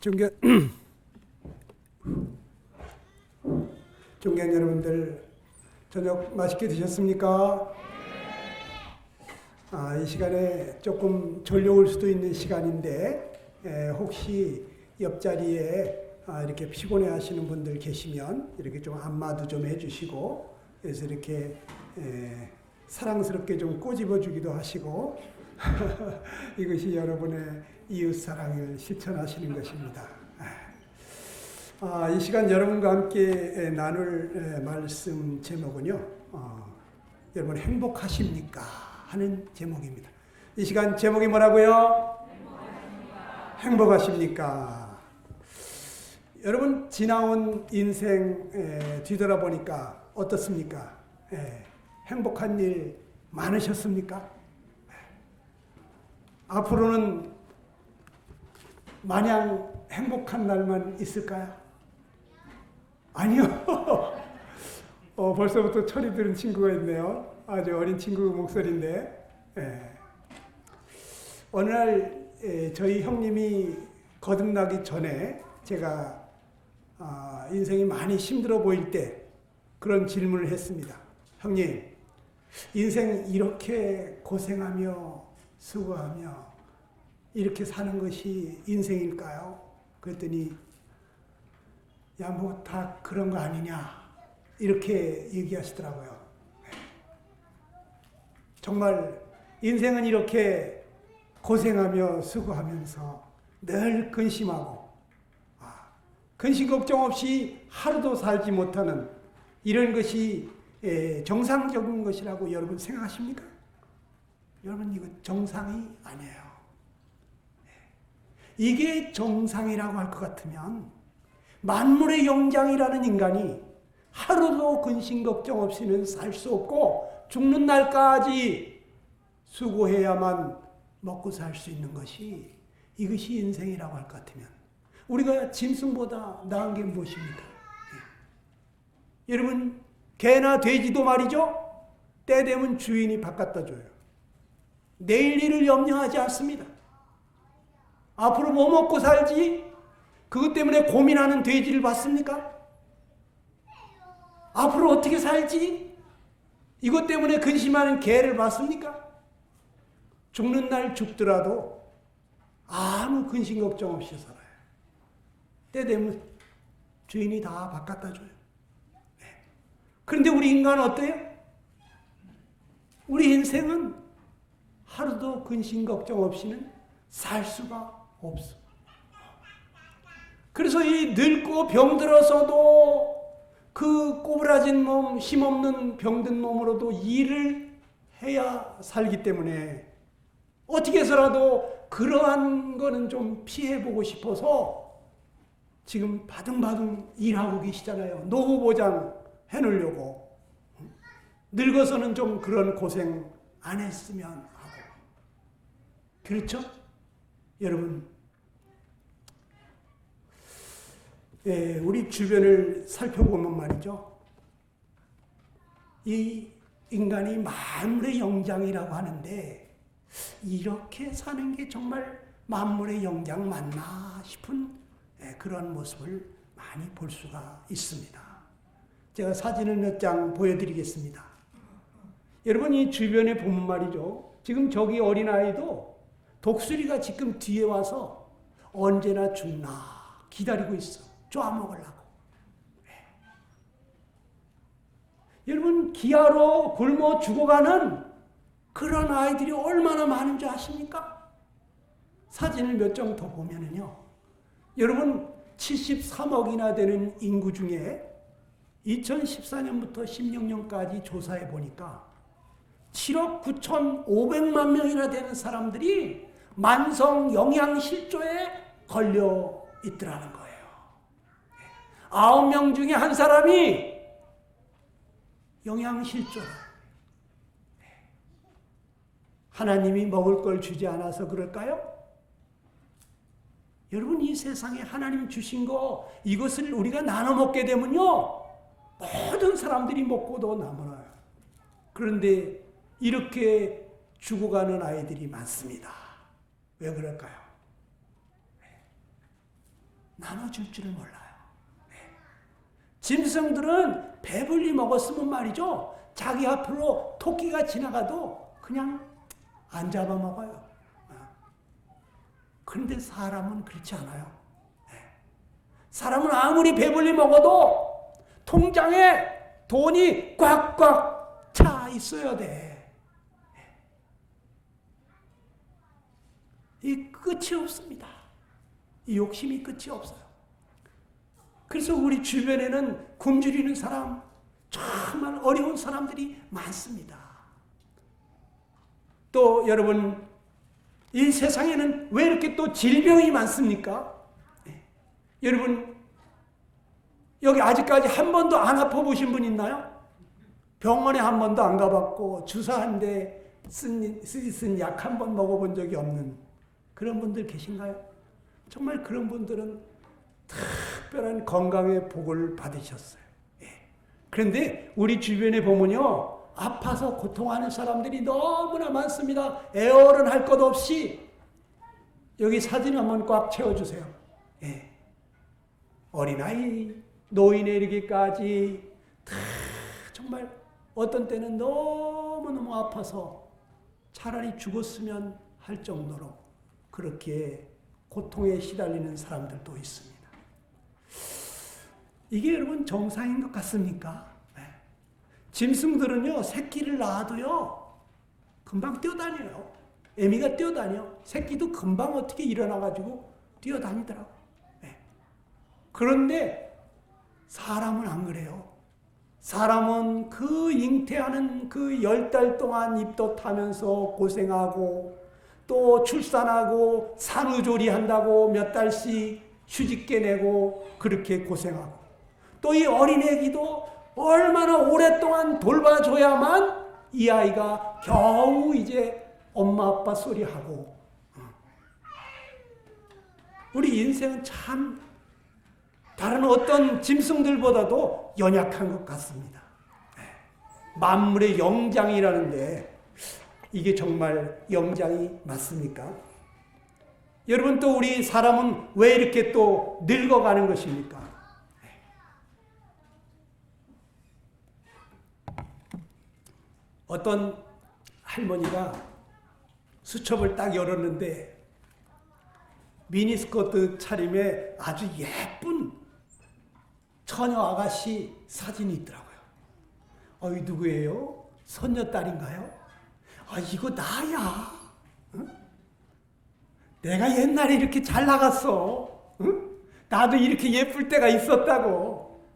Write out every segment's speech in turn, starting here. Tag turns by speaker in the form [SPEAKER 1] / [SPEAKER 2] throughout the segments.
[SPEAKER 1] 존경, 존경 여러분들, 저녁 맛있게 드셨습니까? 이 시간에 조금 졸려올 수도 있는 시간인데, 혹시 옆자리에 이렇게 피곤해 하시는 분들 계시면 이렇게 좀 안마도 좀 해주시고, 그래서 이렇게 사랑스럽게 좀 꼬집어 주기도 하시고, 이것이 여러분의 이웃사랑을 실천하시는 것입니다. 이 시간 여러분과 함께 나눌 말씀 제목은요, 여러분 행복하십니까? 하는 제목입니다. 이 시간 제목이 뭐라고요? 행복하십니까? 여러분 지나온 인생 뒤돌아보니까 어떻습니까? 행복한 일 많으셨습니까? 앞으로는 마냥 행복한 날만 있을까요? 아니요. 벌써부터 철이 드는 친구가 있네요. 아주 어린 친구 목소리인데. 어느 날 저희 형님이 거듭나기 전에 제가 인생이 많이 힘들어 보일 때 그런 질문을 했습니다. 형님, 인생 이렇게 고생하며 수고하며 이렇게 사는 것이 인생일까요? 그랬더니 야, 뭐 다 그런 거 아니냐 이렇게 얘기하시더라고요. 정말 인생은 이렇게 고생하며 수고하면서 늘 근심하고 근심 걱정 없이 하루도 살지 못하는 이런 것이 정상적인 것이라고 여러분 생각하십니까? 여러분 이거 정상이 아니에요. 이게 정상이라고 할 것 같으면 만물의 영장이라는 인간이 하루도 근심 걱정 없이는 살 수 없고 죽는 날까지 수고해야만 먹고 살 수 있는 것이 이것이 인생이라고 할 것 같으면 우리가 짐승보다 나은 게 무엇입니까? 여러분 개나 돼지도 말이죠. 때 되면 주인이 바꿔다 줘요. 내일 일을 염려하지 않습니다. 앞으로 뭐 먹고 살지? 그것 때문에 고민하는 돼지를 봤습니까? 앞으로 어떻게 살지? 이것 때문에 근심하는 개를 봤습니까? 죽는 날 죽더라도 아무 근심 걱정 없이 살아요. 때 되면 주인이 다 바꿔다 줘요. 그런데 우리 인간은 어때요? 우리 인생은 하루도 근심 걱정 없이는 살 수가 없어. 그래서 이 늙고 병들어서도 그 꼬부라진 몸, 힘없는 병든 몸으로도 일을 해야 살기 때문에 어떻게 해서라도 그러한 거는 좀 피해보고 싶어서 지금 바둥바둥 일하고 계시잖아요. 노후보장 해놓으려고. 늙어서는 좀 그런 고생 안 했으면 하고. 그렇죠? 여러분, 우리 주변을 살펴보면 말이죠. 이 인간이 만물의 영장이라고 하는데 이렇게 사는 게 정말 만물의 영장 맞나 싶은 그런 모습을 많이 볼 수가 있습니다. 제가 사진을 몇 장 보여드리겠습니다. 여러분 이 주변에 보면 말이죠. 지금 저기 어린아이도 독수리가 지금 뒤에 와서 언제나 죽나 기다리고 있어. 쪼아먹으려고. 여러분 기아로 굶어 죽어가는 그런 아이들이 얼마나 많은 줄 아십니까? 사진을 몇 장 더 보면은요. 여러분 73억이나 되는 인구 중에 2014년부터 16년까지 조사해 보니까 7억 9,500만 명이나 되는 사람들이 만성 영양실조에 걸려 있더라는 거예요. 9명 중에 한 사람이 영양실조. 하나님이 먹을 걸 주지 않아서 그럴까요? 여러분 이 세상에 하나님 주신 거 이것을 우리가 나눠 먹게 되면요. 모든 사람들이 먹고도 남아요. 그런데 이렇게 죽어가는 아이들이 많습니다. 왜 그럴까요? 나눠줄 줄을 몰라요. 네. 짐승들은 배불리 먹었으면 말이죠. 자기 앞으로 토끼가 지나가도 그냥 안 잡아먹어요. 그런데 사람은 그렇지 않아요. 네. 사람은 아무리 배불리 먹어도 통장에 돈이 꽉꽉 차 있어야 돼. 이 끝이 없습니다. 이 욕심이 끝이 없어요. 그래서 우리 주변에는 굶주리는 사람, 정말 어려운 사람들이 많습니다. 또 여러분, 이 세상에는 왜 이렇게 또 질병이 많습니까? 네. 여러분, 여기 아직까지 한 번도 안 아파보신 분 있나요? 병원에 한 번도 안 가봤고 주사한데 쓴 약 한 번 먹어본 적이 없는 그런 분들 계신가요? 정말 그런 분들은 특별한 건강의 복을 받으셨어요. 예. 그런데 우리 주변에 보면요, 아파서 고통하는 사람들이 너무나 많습니다. 애어른할 것 없이 여기 사진 한번 꽉 채워주세요. 예. 어린아이, 노인에 이르기까지 정말 어떤 때는 너무너무 아파서 차라리 죽었으면 할 정도로 그렇게 고통에 시달리는 사람들도 있습니다. 이게 여러분 정상인 것 같습니까? 네. 짐승들은요, 새끼를 낳아도요, 금방 뛰어다녀요. 애미가 뛰어다녀. 새끼도 금방 어떻게 일어나가지고 뛰어다니더라고. 네. 그런데 사람은 안 그래요. 사람은 그 잉태하는 그 10달 동안 입도 타면서 고생하고 또 출산하고 산후조리 한다고 몇 달씩 휴직계 내고 그렇게 고생하고 또 이 어린애기도 얼마나 오랫동안 돌봐줘야만 이 아이가 겨우 이제 엄마 아빠 소리하고. 우리 인생은 참 다른 어떤 짐승들보다도 연약한 것 같습니다. 만물의 영장이라는데 이게 정말 영장이 맞습니까? 여러분, 또 우리 사람은 왜 이렇게 또 늙어가는 것입니까? 어떤 할머니가 수첩을 딱 열었는데 미니스커트 차림에 아주 예쁜 처녀 아가씨 사진이 있더라고요. 이 누구예요? 손녀딸인가요? 이거 나야. 응? 내가 옛날에 이렇게 잘 나갔어. 응? 나도 이렇게 예쁠 때가 있었다고.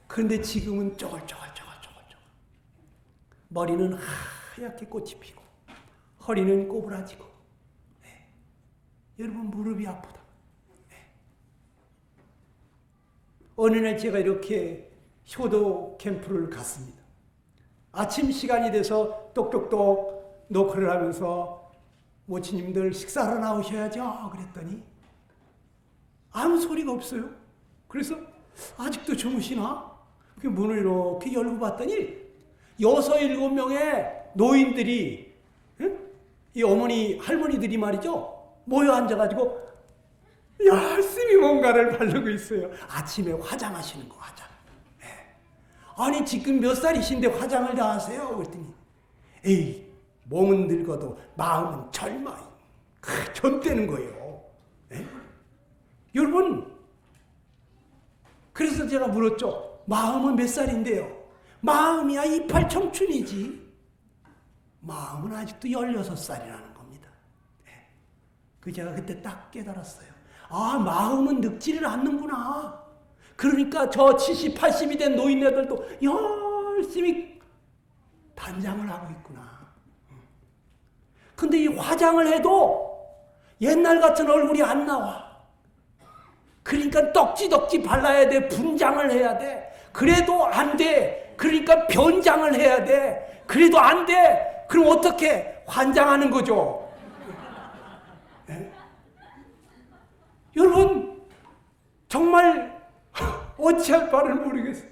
[SPEAKER 1] 그런데 지금은 쪼글쪼글. 머리는 하얗게 꽃이 피고 허리는 꼬부라지고. 여러분, 무릎이 아프다. 어느 날 제가 이렇게 효도 캠프를 갔습니다. 아침 시간이 돼서 똑똑똑 노크를 하면서 모치님들 식사하러 나오셔야죠 그랬더니 아무 소리가 없어요. 그래서 아직도 주무시나? 그 문을 이렇게 열고 봤더니 6, 7명의 노인들이, 이 어머니 할머니들이 말이죠, 모여 앉아가지고 열심히 뭔가를 바르고 있어요. 아침에 화장하시는 거, 화장. 아니 지금 몇 살이신데 화장을 다 하세요? 그랬더니 에이, 몸은 늙어도 마음은 젊어요. 젊다는 거예요. 여러분, 그래서 제가 물었죠. 마음은 몇 살인데요? 마음이야 이팔 청춘이지. 마음은 아직도 16살이라는 겁니다. 그 제가 그때 딱 깨달았어요. 마음은 늙지를 않는구나. 그러니까 저 70, 80이 된 노인네들도 열심히 단장을 하고 있구나. 근데 이 화장을 해도 옛날 같은 얼굴이 안 나와. 그러니까 떡지덕지 발라야 돼. 분장을 해야 돼. 그래도 안 돼. 그러니까 변장을 해야 돼. 그래도 안 돼. 그럼 어떻게? 환장하는 거죠. 네? 여러분, 정말 어찌할 바를 모르겠어요.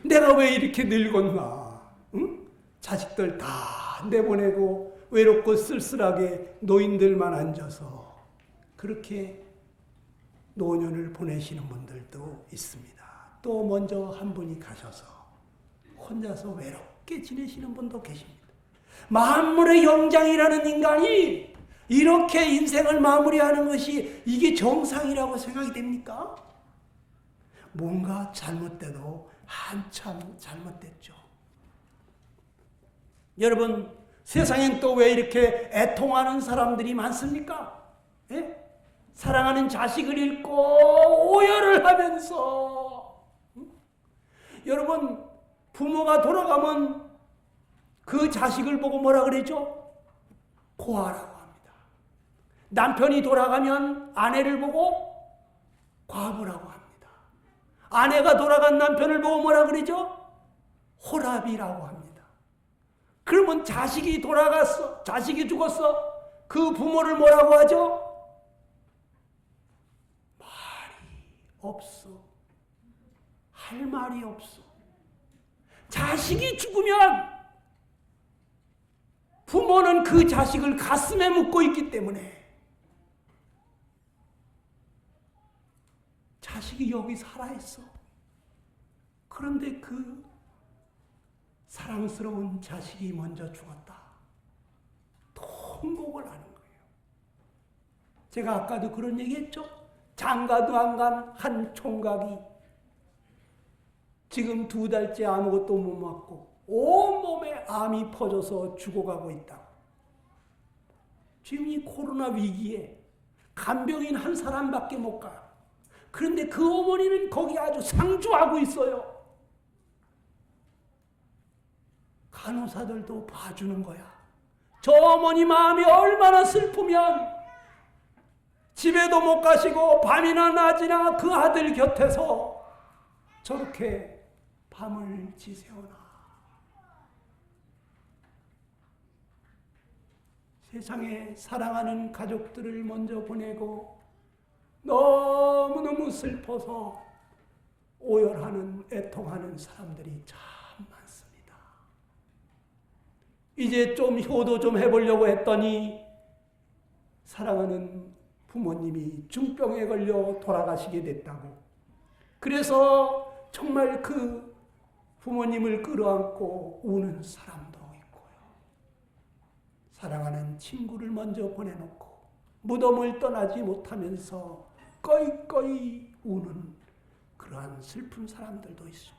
[SPEAKER 1] 내가 왜 이렇게 늙었나? 응? 자식들 다 내보내고 외롭고 쓸쓸하게 노인들만 앉아서 그렇게 노년을 보내시는 분들도 있습니다. 또 먼저 한 분이 가셔서 혼자서 외롭게 지내시는 분도 계십니다. 만물의 영장이라는 인간이 이렇게 인생을 마무리하는 것이 이게 정상이라고 생각이 됩니까? 뭔가 잘못돼도 한참 잘못됐죠. 여러분, 세상엔 또 왜 이렇게 애통하는 사람들이 많습니까? 예? 사랑하는 자식을 잃고 오열을 하면서, 여러분, 부모가 돌아가면 그 자식을 보고 뭐라 그러죠? 고아라고 합니다. 남편이 돌아가면 아내를 보고 과부라고 합니다. 아내가 돌아간 남편을 보고 뭐라 그러죠? 호랍이라고 합니다. 그러면 자식이 돌아갔어, 자식이 죽었어, 그 부모를 뭐라고 하죠? 없어. 할 말이 없어. 자식이 죽으면 부모는 그 자식을 가슴에 묻고 있기 때문에 자식이 여기 살아있어. 그런데 그 사랑스러운 자식이 먼저 죽었다. 통곡을 하는 거예요. 제가 아까도 그런 얘기했죠. 장가도 안 간 한 총각이 지금 2달째 아무것도 못 먹고 온몸에 암이 퍼져서 죽어가고 있다. 지금 이 코로나 위기에 간병인 한 사람밖에 못 가. 그런데 그 어머니는 거기 아주 상주하고 있어요. 간호사들도 봐주는 거야. 저 어머니 마음이 얼마나 슬프면 집에도 못 가시고 밤이나 낮이나 그 아들 곁에서 저렇게 밤을 지새우나. 세상에 사랑하는 가족들을 먼저 보내고 너무너무 슬퍼서 오열하는, 애통하는 사람들이 참 많습니다. 이제 좀 효도 좀 해보려고 했더니 사랑하는 부모님이 중병에 걸려 돌아가시게 됐다고. 그래서 정말 그 부모님을 끌어안고 우는 사람도 있고요. 사랑하는 친구를 먼저 보내놓고 무덤을 떠나지 못하면서 꺼이꺼이 우는 그러한 슬픈 사람들도 있어.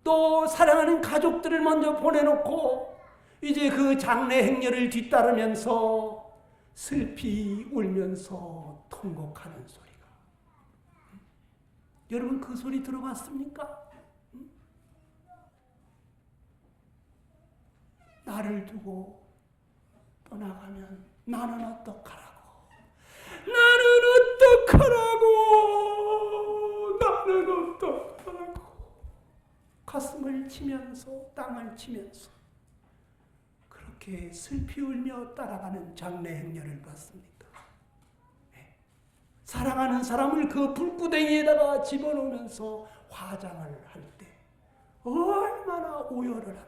[SPEAKER 1] 또 사랑하는 가족들을 먼저 보내놓고 이제 그 장례 행렬을 뒤따르면서 슬피 울면서 통곡하는 소리가. 여러분 그 소리 들어봤습니까? 나를 두고 떠나가면 나는 어떡하라고. 나는 어떡하라고. 나는 어떡하라고. 가슴을 치면서 땅을 치면서 그렇게 슬피 울며 따라가는 장례 행렬을 봤습니까? 네. 사랑하는 사람을 그 불구덩이에다가 집어넣으면서 화장을 할 때 얼마나 오열을 합니까?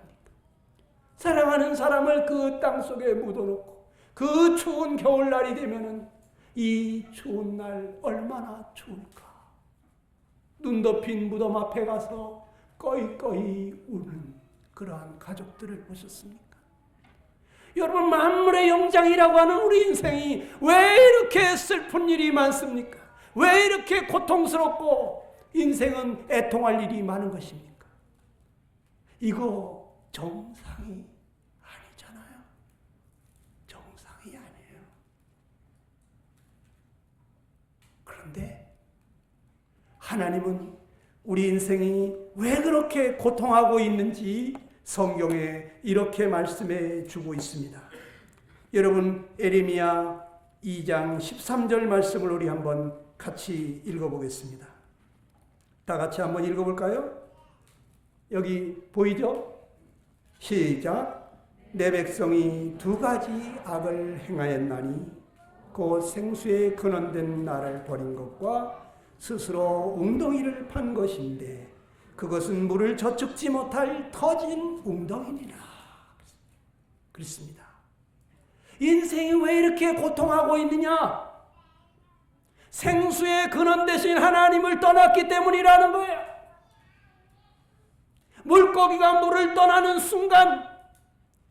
[SPEAKER 1] 사랑하는 사람을 그 땅속에 묻어놓고 그 추운 겨울날이 되면은 이 추운 날 얼마나 추울까? 눈 덮인 무덤 앞에 가서 꺼이꺼이 우는 그러한 가족들을 보셨습니까? 여러분 만물의 영장이라고 하는 우리 인생이 왜 이렇게 슬픈 일이 많습니까? 왜 이렇게 고통스럽고 인생은 애통할 일이 많은 것입니까? 이거 정상이 아니잖아요. 정상이 아니에요. 그런데 하나님은 우리 인생이 왜 그렇게 고통하고 있는지 성경에 이렇게 말씀해 주고 있습니다. 여러분 에레미야 2장 13절 말씀을 우리 한번 같이 읽어보겠습니다. 다 같이 한번 읽어볼까요? 여기 보이죠? 시작. 내 백성이 2가지 악을 행하였나니 곧 생수에 근원된 나를 버린 것과 스스로 웅덩이를 판 것인데 그것은 물을 저축지 못할 터진 웅덩이니라. 그렇습니다. 인생이 왜 이렇게 고통하고 있느냐? 생수의 근원 대신 하나님을 떠났기 때문이라는 거예요. 물고기가 물을 떠나는 순간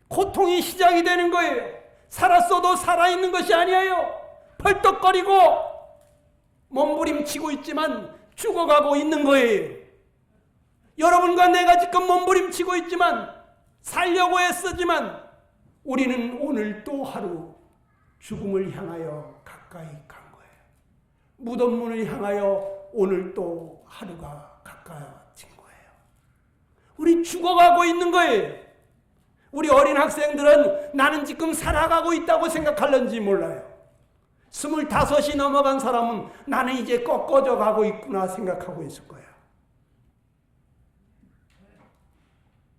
[SPEAKER 1] 고통이 시작이 되는 거예요. 살았어도 살아있는 것이 아니에요. 펄떡거리고 몸부림치고 있지만 죽어가고 있는 거예요. 여러분과 내가 지금 몸부림치고 있지만 살려고 애쓰지만 우리는 오늘 또 하루 죽음을 향하여 가까이 간 거예요. 무덤문을 향하여 오늘 또 하루가 가까워진 거예요. 우리 죽어가고 있는 거예요. 우리 어린 학생들은 나는 지금 살아가고 있다고 생각할는지 몰라요. 25이 넘어간 사람은 나는 이제 꺾어져 가고 있구나 생각하고 있을 거예요.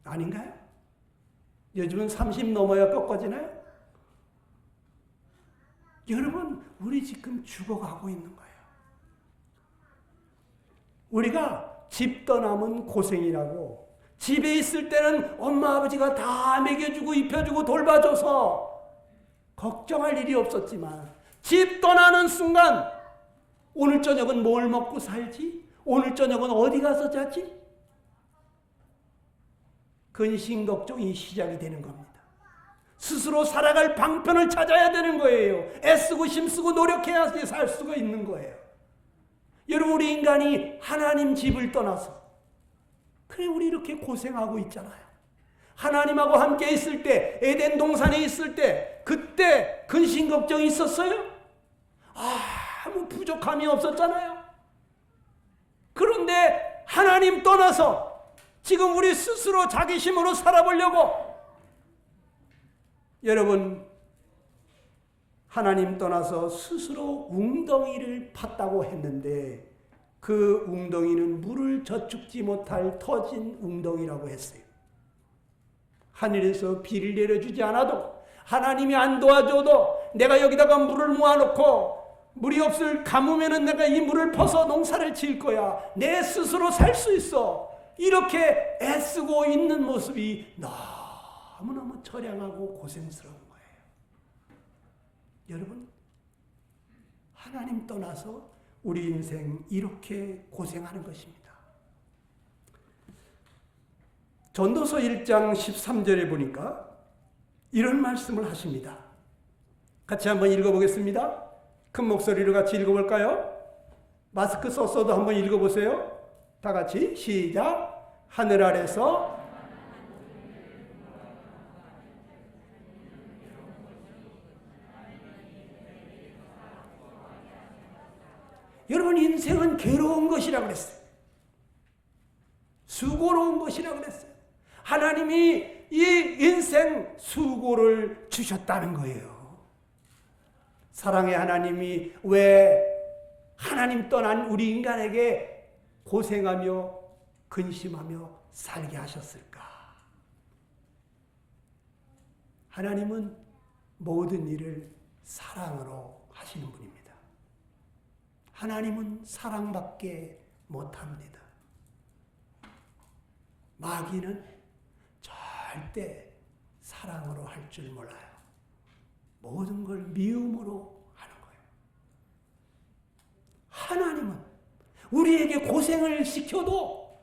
[SPEAKER 1] 아닌가요? 요즘은 30 넘어야 꺾어지나요? 여러분, 우리 지금 죽어가고 있는 거예요. 우리가 집 떠나면 고생이라고, 집에 있을 때는 엄마 아버지가 다 먹여주고 입혀주고 돌봐줘서 걱정할 일이 없었지만 집 떠나는 순간 오늘 저녁은 뭘 먹고 살지? 오늘 저녁은 어디 가서 자지? 근심 걱정이 시작이 되는 겁니다. 스스로 살아갈 방편을 찾아야 되는 거예요. 애쓰고 힘쓰고 노력해야 살 수가 있는 거예요. 여러분, 우리 인간이 하나님 집을 떠나서 그래 우리 이렇게 고생하고 있잖아요. 하나님하고 함께 있을 때, 에덴 동산에 있을 때 그때 근심 걱정이 있었어요? 아무 부족함이 없었잖아요. 그런데 하나님 떠나서 지금 우리 스스로 자기 힘으로 살아보려고, 여러분, 하나님 떠나서 스스로 웅덩이를 팠다고 했는데 그 웅덩이는 물을 저축지 못할 터진 웅덩이라고 했어요. 하늘에서 비를 내려주지 않아도, 하나님이 안 도와줘도 내가 여기다가 물을 모아놓고 물이 없을 가뭄에는 내가 이 물을 퍼서 농사를 지을 거야. 내 스스로 살 수 있어. 이렇게 애쓰고 있는 모습이 너무너무 처량하고 고생스러운 거예요. 여러분, 하나님 떠나서 우리 인생 이렇게 고생하는 것입니다. 전도서 1장 13절에 보니까 이런 말씀을 하십니다. 같이 한번 읽어보겠습니다. 큰 목소리로 같이 읽어볼까요? 마스크 썼어도 한번 읽어보세요. 다 같이 시작. 하늘 아래서 여러분, 인생은 괴로운 것이라고 그랬어요. 수고로운 것이라고 그랬어요. 하나님이 이 인생 수고를 주셨다는 거예요. 사랑의 하나님이 왜 하나님 떠난 우리 인간에게 고생하며 근심하며 살게 하셨을까? 하나님은 모든 일을 사랑으로 하시는 분입니다. 하나님은 사랑밖에 못합니다. 마귀는 절대 사랑으로 할 줄 몰라요. 모든 걸 미움으로 하는 거예요. 하나님은 우리에게 고생을 시켜도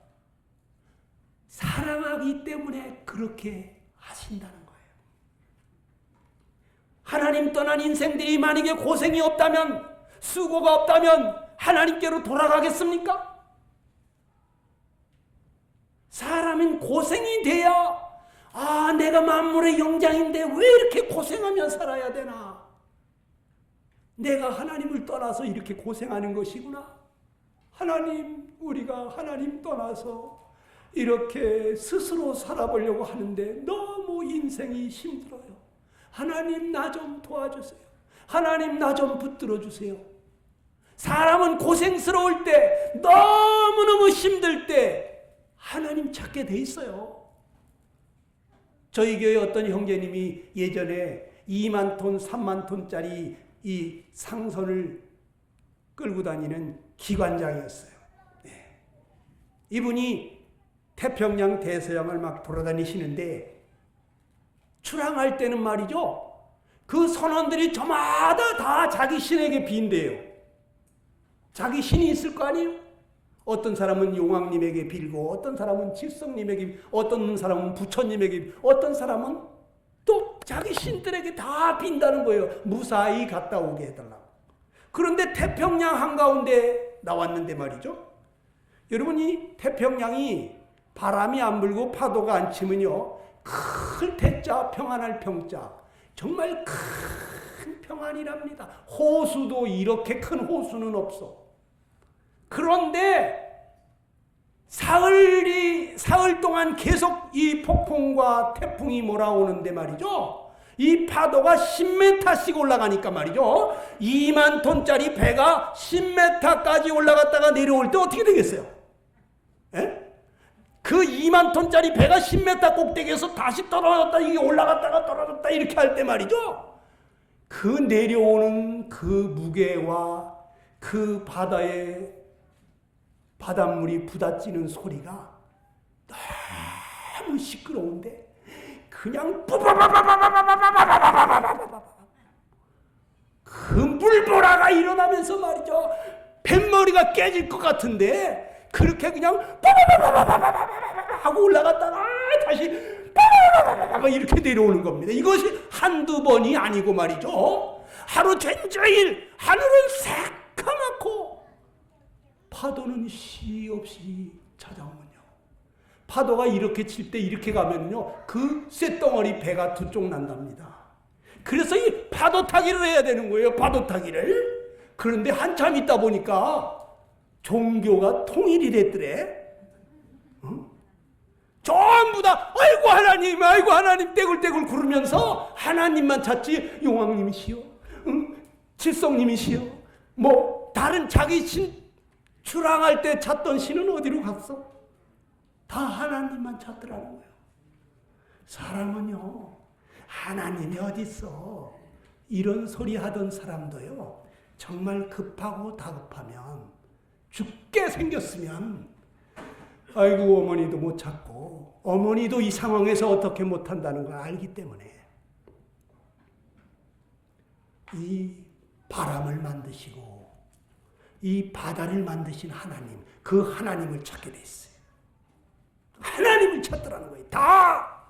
[SPEAKER 1] 사랑하기 때문에 그렇게 하신다는 거예요. 하나님 떠난 인생들이 만약에 고생이 없다면, 수고가 없다면 하나님께로 돌아가겠습니까? 사람은 고생이 돼야, 내가 만물의 영장인데 왜 이렇게 고생하며 살아야 되나? 내가 하나님을 떠나서 이렇게 고생하는 것이구나. 하나님, 우리가 하나님 떠나서 이렇게 스스로 살아보려고 하는데 너무 인생이 힘들어요. 하나님, 나 좀 도와주세요. 하나님, 나 좀 붙들어 주세요. 사람은 고생스러울 때, 너무너무 힘들 때 하나님 찾게 돼 있어요. 저희 교회 어떤 형제님이 예전에 2만 톤, 3만 톤짜리 이 상선을 끌고 다니는 기관장이었어요. 네. 이분이 태평양, 대서양을 막 돌아다니시는데 출항할 때는 말이죠, 그 선원들이 저마다 다 자기 신에게 빈대요. 자기 신이 있을 거 아니에요? 어떤 사람은 용왕님에게 빌고, 어떤 사람은 칠성님에게, 어떤 사람은 부처님에게, 어떤 사람은 또 자기 신들에게 다 빈다는 거예요. 무사히 갔다 오게 해달라고. 그런데 태평양 한가운데 나왔는데 말이죠. 여러분, 이 태평양이 바람이 안 불고 파도가 안 치면요, 큰 태자, 평안할 평자, 정말 큰 평안이랍니다. 호수도 이렇게 큰 호수는 없어. 그런데 사흘 동안 계속 이 폭풍과 태풍이 몰아오는데 말이죠, 이 파도가 10m씩 올라가니까 말이죠, 2만 톤짜리 배가 10m까지 올라갔다가 내려올 때 어떻게 되겠어요? 에? 그 2만 톤짜리 배가 10m 꼭대기에서 다시 떨어졌다, 이게 올라갔다가 떨어졌다 이렇게 할 때 말이죠, 그 내려오는 그 무게와 그 바닷물이 부딪히는 소리가 너무 시끄러운데 그냥 그 물보라가 일어나면서 말이죠, 뱃머리가 깨질 것 같은데 그렇게 그냥 하고 올라갔다가 다시 이렇게 내려오는 겁니다. 이것이 한두 번이 아니고 말이죠, 하루 종일 하늘은 새까맣고 파도는 시 없이 찾아오면요, 파도가 이렇게 칠 때 이렇게 가면요, 그 쇳덩어리 배가 두 쪽 난답니다. 그래서 이 파도 타기를 해야 되는 거예요. 파도 타기를. 그런데 한참 있다 보니까 종교가 통일이 됐더래. 전부 다 아이고 하나님 떼굴떼굴 구르면서 하나님만 찾지, 용왕님이시여, 칠성님이시여, 뭐 다른 자기 신 출항할 때 찾던 신은 어디로 갔어? 다 하나님만 찾더라는 거예요. 사람은요, 하나님이 어디 있어? 이런 소리 하던 사람도요, 정말 급하고 다급하면, 죽게 생겼으면 아이고 어머니도 못 찾고 어머니도 이 상황에서 어떻게 못한다는 걸 알기 때문에 이 바람을 만드시고 이 바다를 만드신 하나님, 그 하나님을 찾게 됐어요. 하나님을 찾더라는 거예요. 다.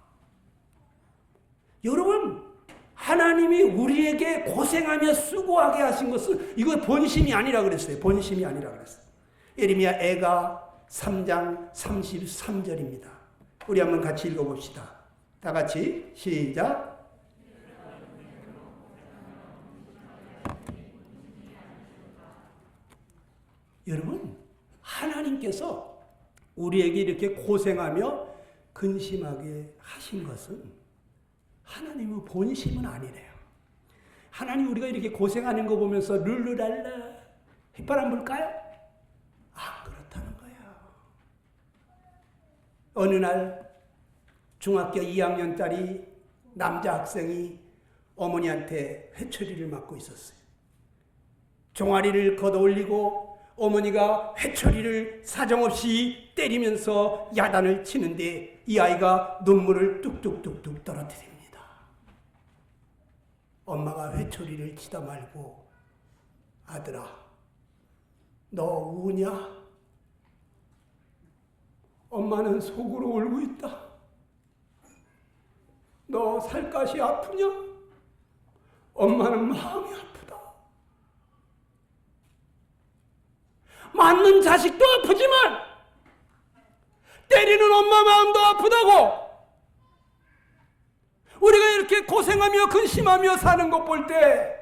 [SPEAKER 1] 여러분, 하나님이 우리에게 고생하며 수고하게 하신 것은 이거 본심이 아니라 그랬어요. 본심이 아니라 그랬어요. 예레미야 애가 3장 33절입니다. 우리 한번 같이 읽어봅시다. 다 같이 시작. 여러분, 하나님께서 우리에게 이렇게 고생하며 근심하게 하신 것은 하나님의 본심은 아니래요. 하나님 우리가 이렇게 고생하는 거 보면서 룰루랄라 휘파람 불까요? 아, 그렇다는 거야. 어느 날 중학교 2학년짜리 남자 학생이 어머니한테 회초리를 맞고 있었어요. 종아리를 걷어올리고 어머니가 회초리를 사정없이 때리면서 야단을 치는데 이 아이가 눈물을 뚝뚝뚝뚝 떨어뜨립니다. 엄마가 회초리를 치다 말고, 아들아, 너 우냐? 엄마는 속으로 울고 있다. 너 살갗이 아프냐? 엄마는 마음이 아프다. 맞는 자식도 아프지만 때리는 엄마 마음도 아프다고. 우리가 이렇게 고생하며 근심하며 사는 것 볼 때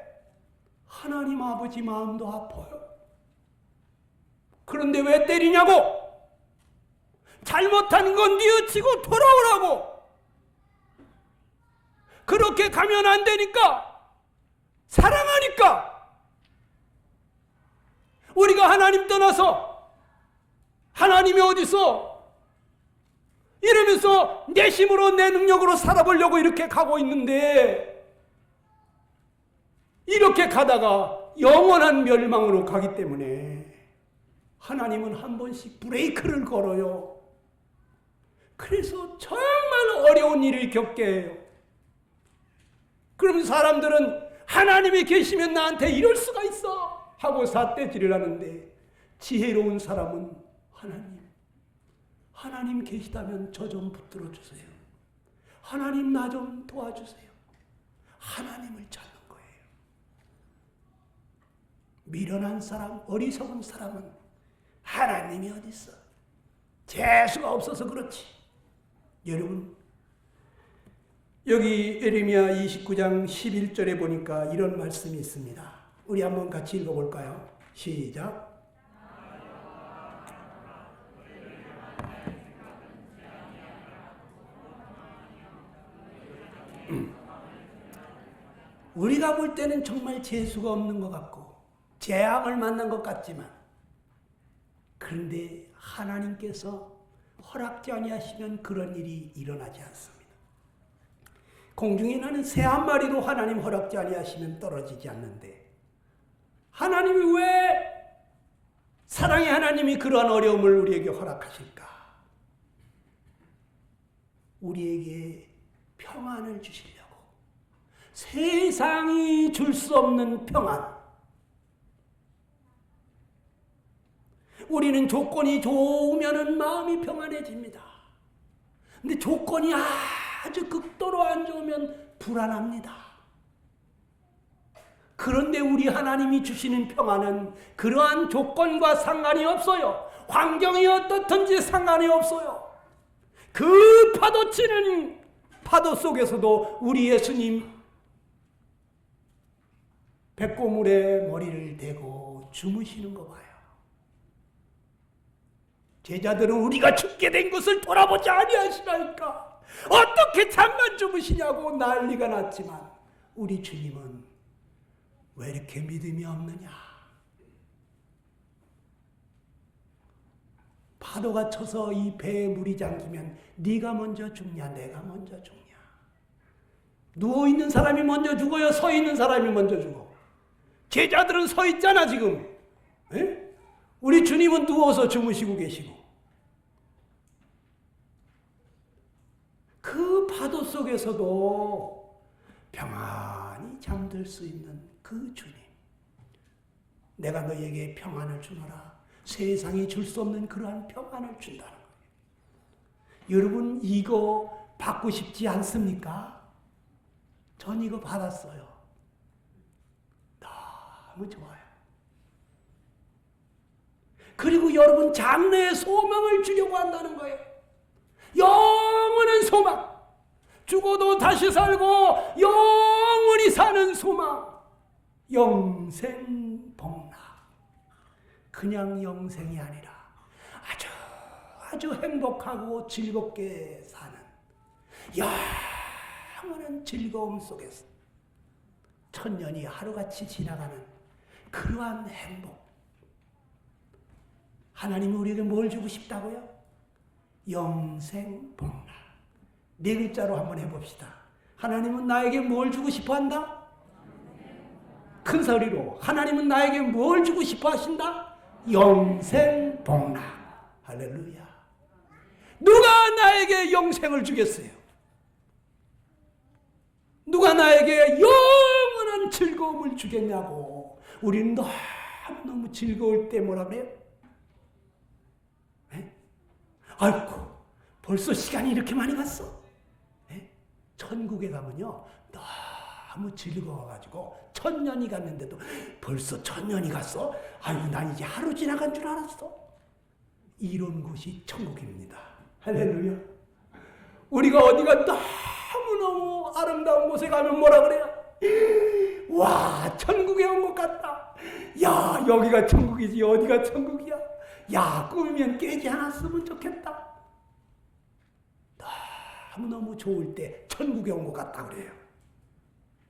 [SPEAKER 1] 하나님 아버지 마음도 아파요. 그런데 왜 때리냐고? 잘못한 건 뉘우치고 돌아오라고. 그렇게 가면 안 되니까, 사랑하니까. 우리가 하나님 떠나서 하나님이 어디서 이러면서 내 힘으로 내 능력으로 살아보려고 이렇게 가고 있는데, 이렇게 가다가 영원한 멸망으로 가기 때문에 하나님은 한 번씩 브레이크를 걸어요. 그래서 정말 어려운 일을 겪게 해요. 그럼 사람들은 하나님이 계시면 나한테 이럴 수가 있어 하고 삿대질을 하는데, 지혜로운 사람은 하나님 계시다면 저 좀 붙들어 주세요. 하나님 나 좀 도와주세요. 하나님을 찾는 거예요. 미련한 사람, 어리석은 사람은 하나님이 어디 있어? 재수가 없어서 그렇지. 여러분, 여기 예레미야 29장 11절에 보니까 이런 말씀이 있습니다. 우리 한번 같이 읽어볼까요? 시작. 우리가 볼 때는 정말 재수가 없는 것 같고 재앙을 만난 것 같지만, 그런데 하나님께서 허락지 아니하시면 그런 일이 일어나지 않습니다. 공중에 나는 새 한 마리도 하나님 허락지 아니하시면 떨어지지 않는데, 하나님이 왜, 사랑의 하나님이 그러한 어려움을 우리에게 허락하실까? 우리에게 평안을 주시려고. 세상이 줄 수 없는 평안. 우리는 조건이 좋으면 마음이 평안해집니다. 근데 조건이 아주 극도로 안 좋으면 불안합니다. 그런데 우리 하나님이 주시는 평안은 그러한 조건과 상관이 없어요. 환경이 어떻든지 상관이 없어요. 그 파도치는 파도 속에서도 우리 예수님 백고물에 머리를 대고 주무시는 거 봐요. 제자들은 우리가 죽게 된 것을 돌아보지 아니하시나이까, 어떻게 잠만 주무시냐고 난리가 났지만, 우리 주님은 왜 이렇게 믿음이 없느냐? 파도가 쳐서 이 배에 물이 잠기면 네가 먼저 죽냐 내가 먼저 죽냐? 누워있는 사람이 먼저 죽어요? 서있는 사람이 먼저 죽어? 제자들은 서 있잖아 지금. 에? 우리 주님은 누워서 주무시고 계시고. 그 파도 속에서도 평안히 잠들 수 있는 그 주님. 내가 너에게 평안을 주노라. 세상이 줄 수 없는 그러한 평안을 준다는 거예요. 여러분, 이거 받고 싶지 않습니까? 전 이거 받았어요. 너무 좋아요. 그리고 여러분, 장래의 소망을 주려고 한다는 거예요. 영원한 소망. 죽어도 다시 살고 영원히 사는 소망. 영생복락. 그냥 영생이 아니라 아주 행복하고 즐겁게 사는 영원한 즐거움 속에서 천년이 하루같이 지나가는 그러한 행복. 하나님이 우리에게 뭘 주고 싶다고요? 영생복락. 네 글자로 한번 해봅시다. 하나님은 나에게 뭘 주고 싶어 한다? 큰 소리로. 하나님은 나에게 뭘 주고 싶어 하신다? 영생복락. 할렐루야. 누가 나에게 영생을 주겠어요? 누가 나에게 영원한 즐거움을 주겠냐고. 우리는 너무 즐거울 때 뭐라 그래요? 아이고, 벌써 시간이 이렇게 많이 갔어. 천국에 가면요, 너무 즐거워가지고 천년이 갔는데도 벌써 천년이 갔어? 아이고, 난 이제 하루 지나간 줄 알았어. 이런 곳이 천국입니다. 할렐루야. 우리가 어디가 너무너무 아름다운 곳에 가면 뭐라 그래요? 와, 천국에 온 것 같다. 야, 여기가 천국이지 어디가 천국이야? 야, 꿈이면 깨지 않았으면 좋겠다. 너무너무 좋을 때 천국에 온 것 같다 그래요.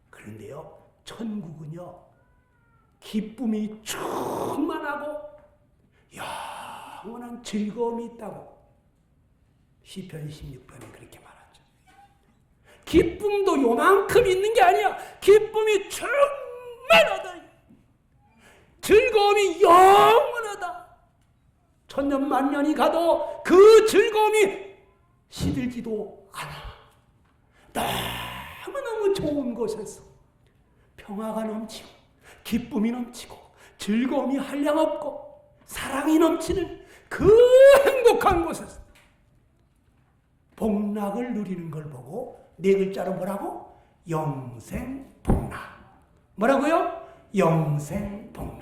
[SPEAKER 1] 그런데요, 천국은요, 기쁨이 충만하고 영원한 즐거움이 있다고 시편 16편에 그렇게 말하죠. 기쁨도 요만큼 있는 게 아니야. 기쁨이 충만하다. 즐거움이 영원하다. 천년 만년이 가도 그 즐거움이 시들지도 않아. 너무너무 좋은 곳에서 평화가 넘치고 기쁨이 넘치고 즐거움이 한량없고 사랑이 넘치는 그 행복한 곳에서 복락을 누리는 걸 보고 네 글자로 뭐라고? 영생복락. 뭐라고요? 영생복락.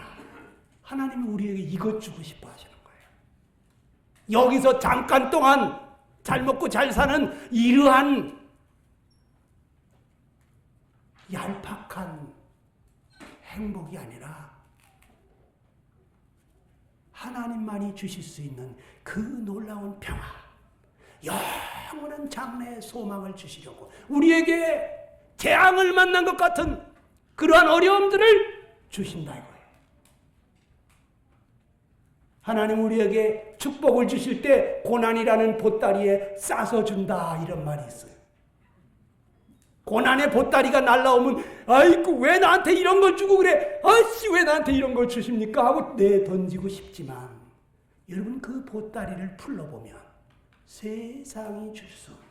[SPEAKER 1] 하나님이 우리에게 이것 주고 싶어 하시는 거예요. 여기서 잠깐 동안 잘 먹고 잘 사는 이러한 얄팍한 행복이 아니라 하나님만이 주실 수 있는 그 놀라운 평화, 영원한 장래의 소망을 주시려고 우리에게 재앙을 만난 것 같은 그러한 어려움들을 주신다 이거예요. 하나님 우리에게 축복을 주실 때 고난이라는 보따리에 싸서 준다 이런 말이 있어요. 고난의 보따리가 날라오면 아이고 왜 나한테 이런 걸 주고 그래? 아씨 왜 나한테 이런 걸 주십니까? 하고 내던지고 싶지만 여러분 그 보따리를 풀러보면 세상이 줄 수 없는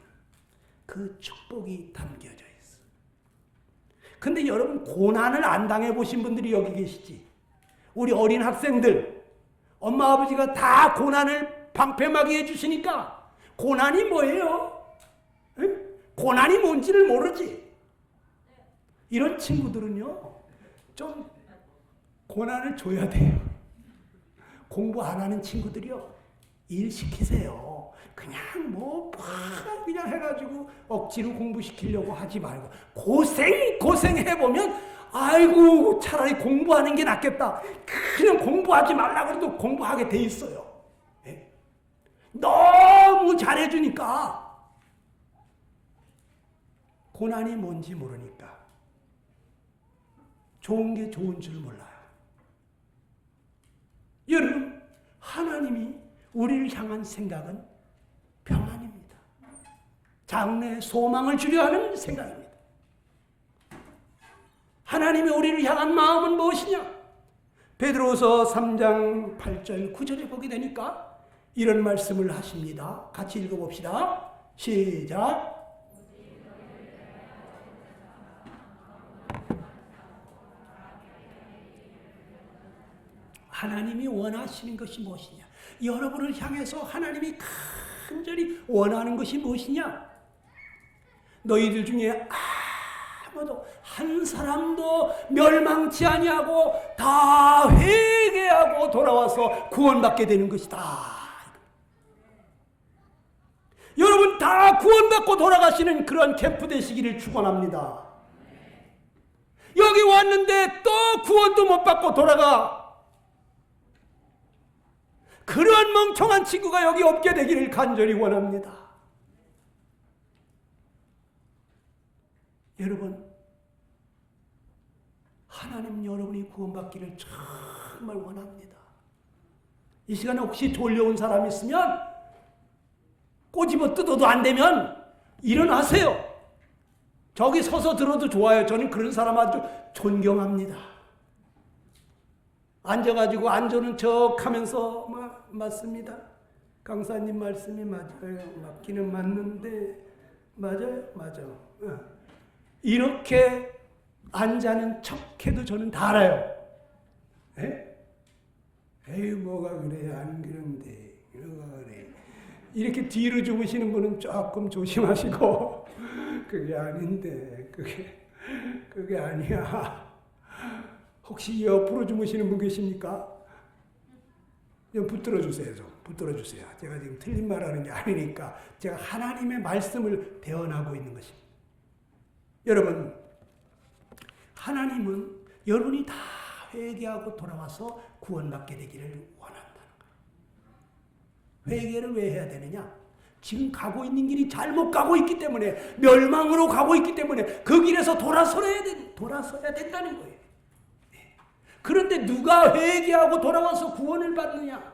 [SPEAKER 1] 그 축복이 담겨져 있어. 근데 여러분 고난을 안 당해보신 분들이 여기 계시지. 우리 어린 학생들 엄마 아버지가 다 고난을 방패막이 해주시니까 고난이 뭐예요? 응? 고난이 뭔지를 모르지. 이런 친구들은요 좀 고난을 줘야 돼요. 공부 안 하는 친구들이요 일 시키세요. 그냥 그냥 해가지고 억지로 공부시키려고 하지 말고 고생해보면 아이고 차라리 공부하는 게 낫겠다. 그냥 공부하지 말라 그래도 공부하게 돼 있어요. 네? 너무 잘해주니까 고난이 뭔지 모르니까 좋은 게 좋은 줄 몰라요. 여러분 하나님이 우리를 향한 생각은 평안입니다. 장래에 소망을 주려 하는 생각입니다. 하나님이 우리를 향한 마음은 무엇이냐? 베드로서 3장 8절 9절에 보게 되니까 이런 말씀을 하십니다. 같이 읽어봅시다. 시작. 하나님이 원하시는 것이 무엇이냐? 여러분을 향해서 하나님이 간절히 원하는 것이 무엇이냐? 너희들 중에 아무도 한 사람도 멸망치 아니하고 다 회개하고 돌아와서 구원받게 되는 것이다. 여러분 다 구원받고 돌아가시는 그런 캠프 되시기를 축원합니다. 여기 왔는데 또 구원도 못 받고 돌아가. 그런 멍청한 친구가 여기 없게 되기를 간절히 원합니다. 여러분, 하나님 여러분이 구원받기를 정말 원합니다. 이 시간에 혹시 졸려온 사람 있으면 꼬집어 뜯어도 안 되면 일어나세요. 저기 서서 들어도 좋아요. 저는 그런 사람 아주 존경합니다. 앉아가지고 안전은 척 하면서 맞습니다. 강사님 말씀이 맞아요. 맞기는 맞는데 맞아요. 이렇게 앉아는 척해도 저는 다 알아요. 에이 뭐가 그래 안 그런데 뭐가 그래. 이렇게 뒤로 주무시는 분은 조금 조심하시고 그게 아닌데 그게 아니야. 혹시 옆으로 주무시는 분 계십니까? 좀 붙들어 주세요. 붙들어 주세요. 제가 지금 틀린 말하는 게 아니니까 제가 하나님의 말씀을 대언하고 있는 것입니다. 여러분, 하나님은 여러분이 다 회개하고 돌아와서 구원받게 되기를 원한다는 거예요. 회개를 왜 해야 되느냐? 지금 가고 있는 길이 잘못 가고 있기 때문에 멸망으로 가고 있기 때문에 그 길에서 돌아서야 된다는 거예요. 그런데 누가 회개하고 돌아와서 구원을 받느냐?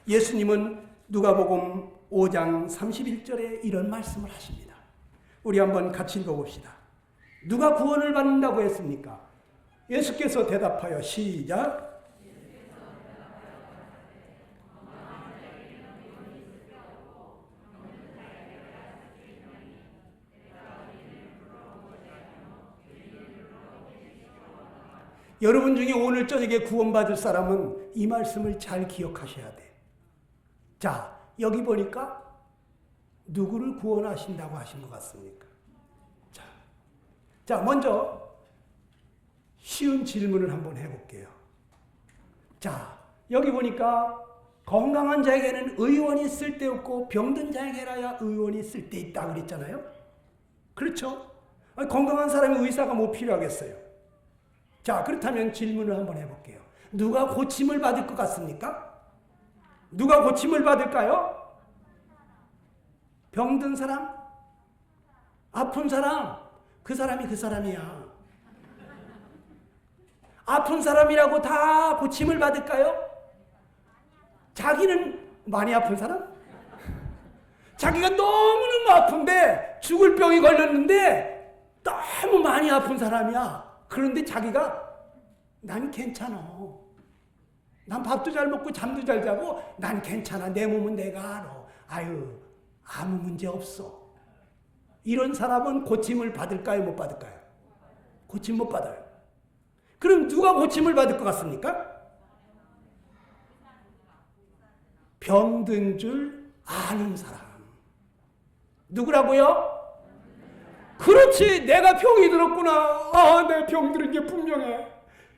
[SPEAKER 1] 예수님은 누가복음 5장 31절에 이런 말씀을 하십니다. 우리 한번 같이 읽어봅시다. 누가 구원을 받는다고 했습니까? 예수께서 대답하여 시작. 여러분 중에 오늘 저녁에 구원받을 사람은 이 말씀을 잘 기억하셔야 돼. 자, 여기 보니까 누구를 구원하신다고 하신 것 같습니까? 자, 먼저 쉬운 질문을 한번 해볼게요. 자, 여기 보니까 건강한 자에게는 의원이 쓸데없고 병든 자에게라야 의원이 쓸데있다 그랬잖아요. 그렇죠? 건강한 사람이 의사가 뭐 필요하겠어요? 자, 그렇다면 질문을 한번 해볼게요. 누가 고침을 받을 것 같습니까? 누가 고침을 받을까요? 병든 사람? 아픈 사람? 그 사람이 그 사람이야. 아픈 사람이라고 다 고침을 받을까요? 자기는 많이 아픈 사람? 자기가 너무너무 아픈데 죽을 병이 걸렸는데 너무 많이 아픈 사람이야. 그런데 자기가 난 괜찮아. 난 밥도 잘 먹고 잠도 잘 자고 난 괜찮아. 내 몸은 내가 알아. 아유, 아무 문제 없어. 이런 사람은 고침을 받을까요? 못 받을까요? 고침 못 받아요. 그럼 누가 고침을 받을 것 같습니까? 병든 줄 아는 사람. 누구라고요? 그렇지, 내가 병이 들었구나. 아, 내 병 들은 게 분명해.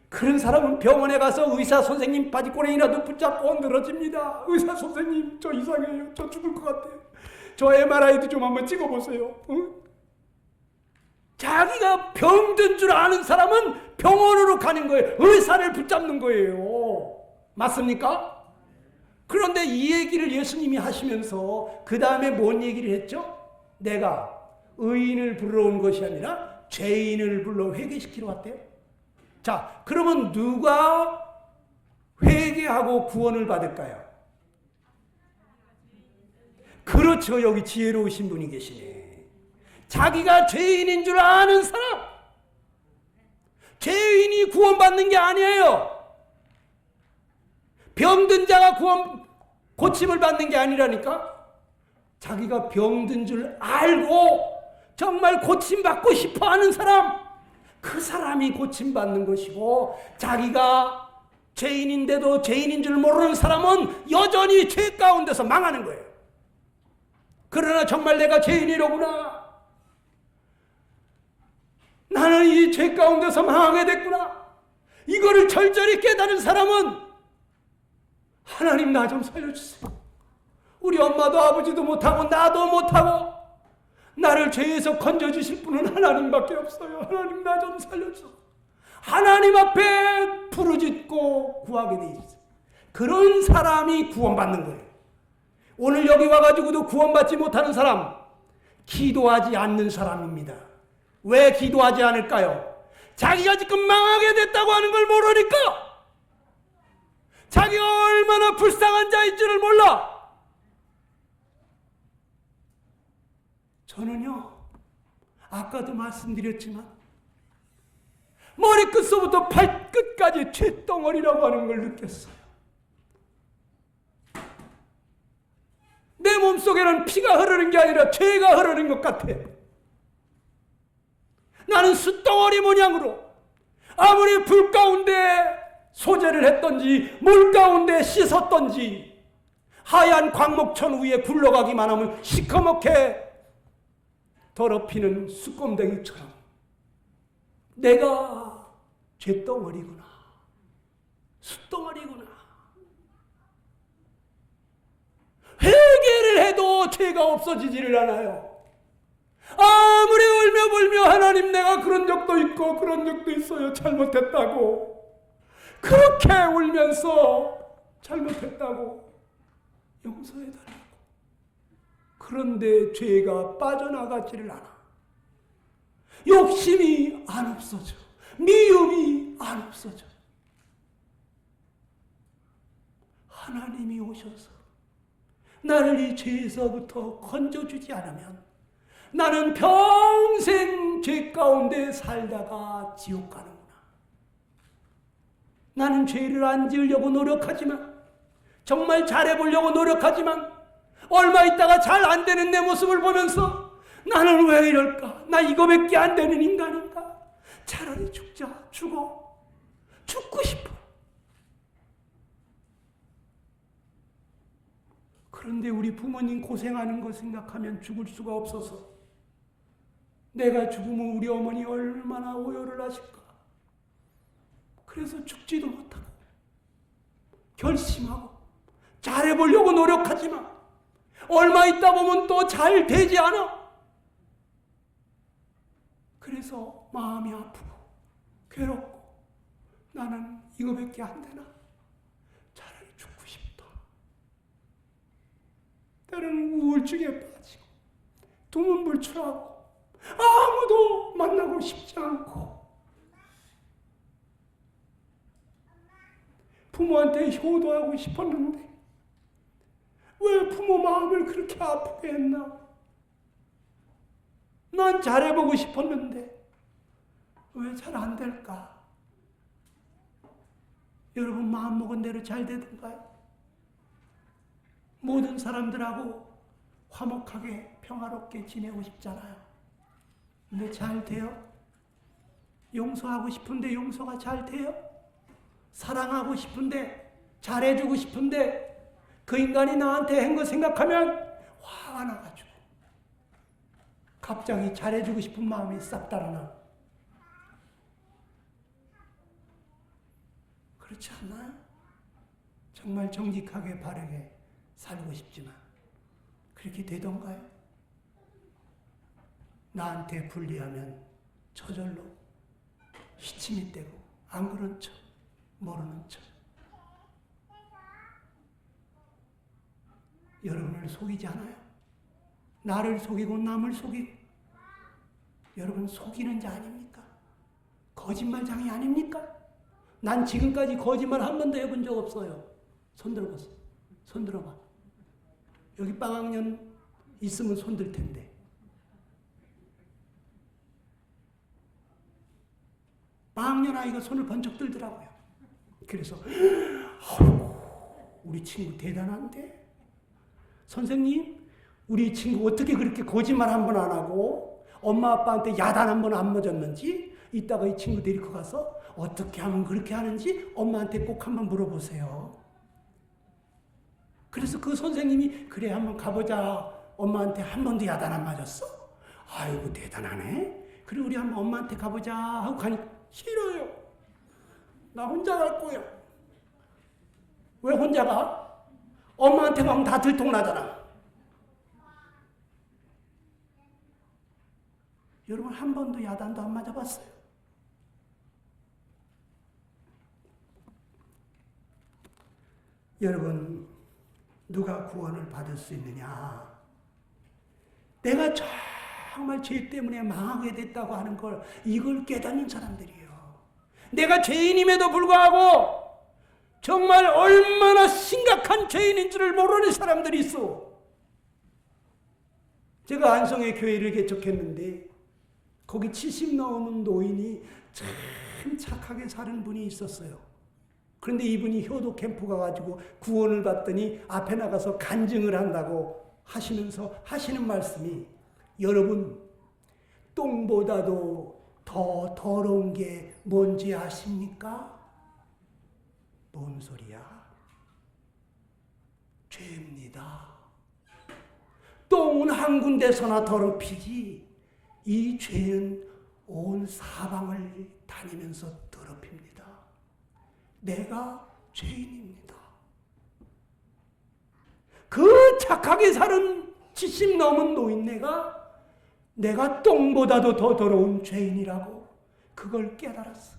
[SPEAKER 1] 그런 사람은 병원에 가서 의사 선생님 바지꼬랭이라도 붙잡고 늘어집니다. 의사 선생님, 저 이상해요. 저 죽을 것 같아요. 저 MRI도 좀 한번 찍어보세요. 응? 자기가 병든 줄 아는 사람은 병원으로 가는 거예요. 의사를 붙잡는 거예요. 맞습니까? 그런데 이 얘기를 예수님이 하시면서 그 다음에 뭔 얘기를 했죠? 내가 의인을 불러 온 것이 아니라 죄인을 불러 회개시키러 왔대요. 자, 그러면 누가 회개하고 구원을 받을까요? 그렇죠. 여기 지혜로우신 분이 계시네. 자기가 죄인인 줄 아는 사람. 죄인이 구원받는 게 아니에요. 병든 자가 고침을 받는 게 아니라니까. 자기가 병든 줄 알고 정말 고침받고 싶어 하는 사람, 그 사람이 고침받는 것이고, 자기가 죄인인데도 죄인인 줄 모르는 사람은 여전히 죄 가운데서 망하는 거예요. 그러나 정말 내가 죄인이로구나, 나는 이 죄 가운데서 망하게 됐구나, 이거를 절절히 깨달은 사람은 하나님 나 좀 살려주세요. 우리 엄마도 아버지도 못하고 나도 못하고 나를 죄에서 건져주실 분은 하나님밖에 없어요. 하나님 나 좀 살려주세요. 하나님 앞에 부르짖고 구하게 돼 있어요. 그런 사람이 구원받는 거예요. 오늘 여기 와가지고도 구원받지 못하는 사람, 기도하지 않는 사람입니다. 왜 기도하지 않을까요? 자기가 지금 망하게 됐다고 하는 걸 모르니까. 자기가 얼마나 불쌍한 자인 줄을 몰라. 저는요, 아까도 말씀드렸지만 머리끝서부터 발끝까지 죄덩어리라고 하는 걸 느꼈어요. 내 몸속에는 피가 흐르는 게 아니라 죄가 흐르는 것 같아. 나는 숯덩어리 모양으로 아무리 불 가운데 소재를 했던지 물 가운데 씻었던지 하얀 광목천 위에 굴러가기만 하면 시커멓게 더럽히는 숯검댕이처럼 내가 죄덩어리구나, 숯덩어리구나. 회개를 해도 죄가 없어지지를 않아요. 아무리 울며 불며 하나님 내가 그런 적도 있고 그런 적도 있어요, 잘못했다고, 그렇게 울면서 잘못했다고 용서해달라고. 그런데 죄가 빠져나가지를 않아. 욕심이 안 없어져. 미움이 안 없어져. 하나님이 오셔서 나를 이 죄에서부터 건져주지 않으면 나는 평생 죄 가운데 살다가 지옥 가는구나. 나는 죄를 안 지으려고 노력하지만, 정말 잘해보려고 노력하지만 얼마 있다가 잘 안 되는 내 모습을 보면서 나는 왜 이럴까? 나 이거밖에 안 되는 인간인가? 차라리 죽자, 죽어. 죽고 싶어. 그런데 우리 부모님 고생하는 거 생각하면 죽을 수가 없어서 내가 죽으면 우리 어머니 얼마나 오열을 하실까. 그래서 죽지도 못하고 결심하고 잘해보려고 노력하지만 얼마 있다 보면 또 잘 되지 않아. 그래서 마음이 아프고 괴롭고 나는 이거밖에 안 되나? 차라리 죽고 싶다. 때로는 우울증에 빠지고 두문불출하고 아무도 만나고 싶지 않고 부모한테 효도하고 싶었는데 왜 부모 마음을 그렇게 아프게 했나? 난 잘해보고 싶었는데 왜 잘 안 될까? 여러분 마음먹은 대로 잘 되던가요? 모든 사람들하고 화목하게 평화롭게 지내고 싶잖아요. 근데 잘 돼요? 용서하고 싶은데 용서가 잘 돼요? 사랑하고 싶은데 잘해주고 싶은데 그 인간이 나한테 한 거 생각하면 화가 나가지고 갑자기 잘해주고 싶은 마음이 싹 달아나. 그렇지 않나요? 정말 정직하게 바르게 살고 싶지만 그렇게 되던가요? 나한테 불리하면 저절로 시침이 떼고 안 그런 척 모르는 척. 여러분을 속이지 않아요? 나를 속이고 남을 속이고. 여러분 속이는 자 아닙니까? 거짓말장이 아닙니까? 난 지금까지 거짓말 한 번도 해본 적 없어요. 손 들어봤어. 손 들어봐. 여기 빵학년 있으면 손 들 텐데. 빵학년 아이가 손을 번쩍 들더라고요. 그래서 우리 친구 대단한데? 선생님, 우리 친구 어떻게 그렇게 거짓말 한 번 안 하고 엄마 아빠한테 야단 한 번 안 맞았는지 이따가 이 친구 데리고 가서 어떻게 하면 그렇게 하는지 엄마한테 꼭 한번 물어보세요. 그래서 그 선생님이 그래 한번 가보자. 엄마한테 한 번도 야단 안 맞았어? 아이고 대단하네. 그래 우리 한번 엄마한테 가보자 하고 가니 싫어요. 나 혼자 갈 거야. 왜 혼자 가? 엄마한테 가면 다 들통나잖아. 여러분 한 번도 야단도 안 맞아봤어요? 여러분 누가 구원을 받을 수 있느냐? 내가 정말 죄 때문에 망하게 됐다고 하는 걸 이걸 깨닫는 사람들이에요. 내가 죄인임에도 불구하고 정말 얼마나 심각한 죄인인 줄을 모르는 사람들이 있어. 제가 안성의 교회를 개척했는데 거기 70 넘은 노인이 참 착하게 사는 분이 있었어요. 그런데 이분이 효도 캠프 가가지고 구원을 받더니 앞에 나가서 간증을 한다고 하시면서 하시는 말씀이 여러분 똥보다도 더 더러운 게 뭔지 아십니까? 뭔 소리야? 죄입니다. 똥은 한 군데서나 더럽히지 이 죄는 온 사방을 다니면서 더럽힙니다. 내가 죄인입니다. 그 착하게 사는 70 넘은 노인네가 내가 똥보다도 더 더러운 죄인이라고 그걸 깨달았어.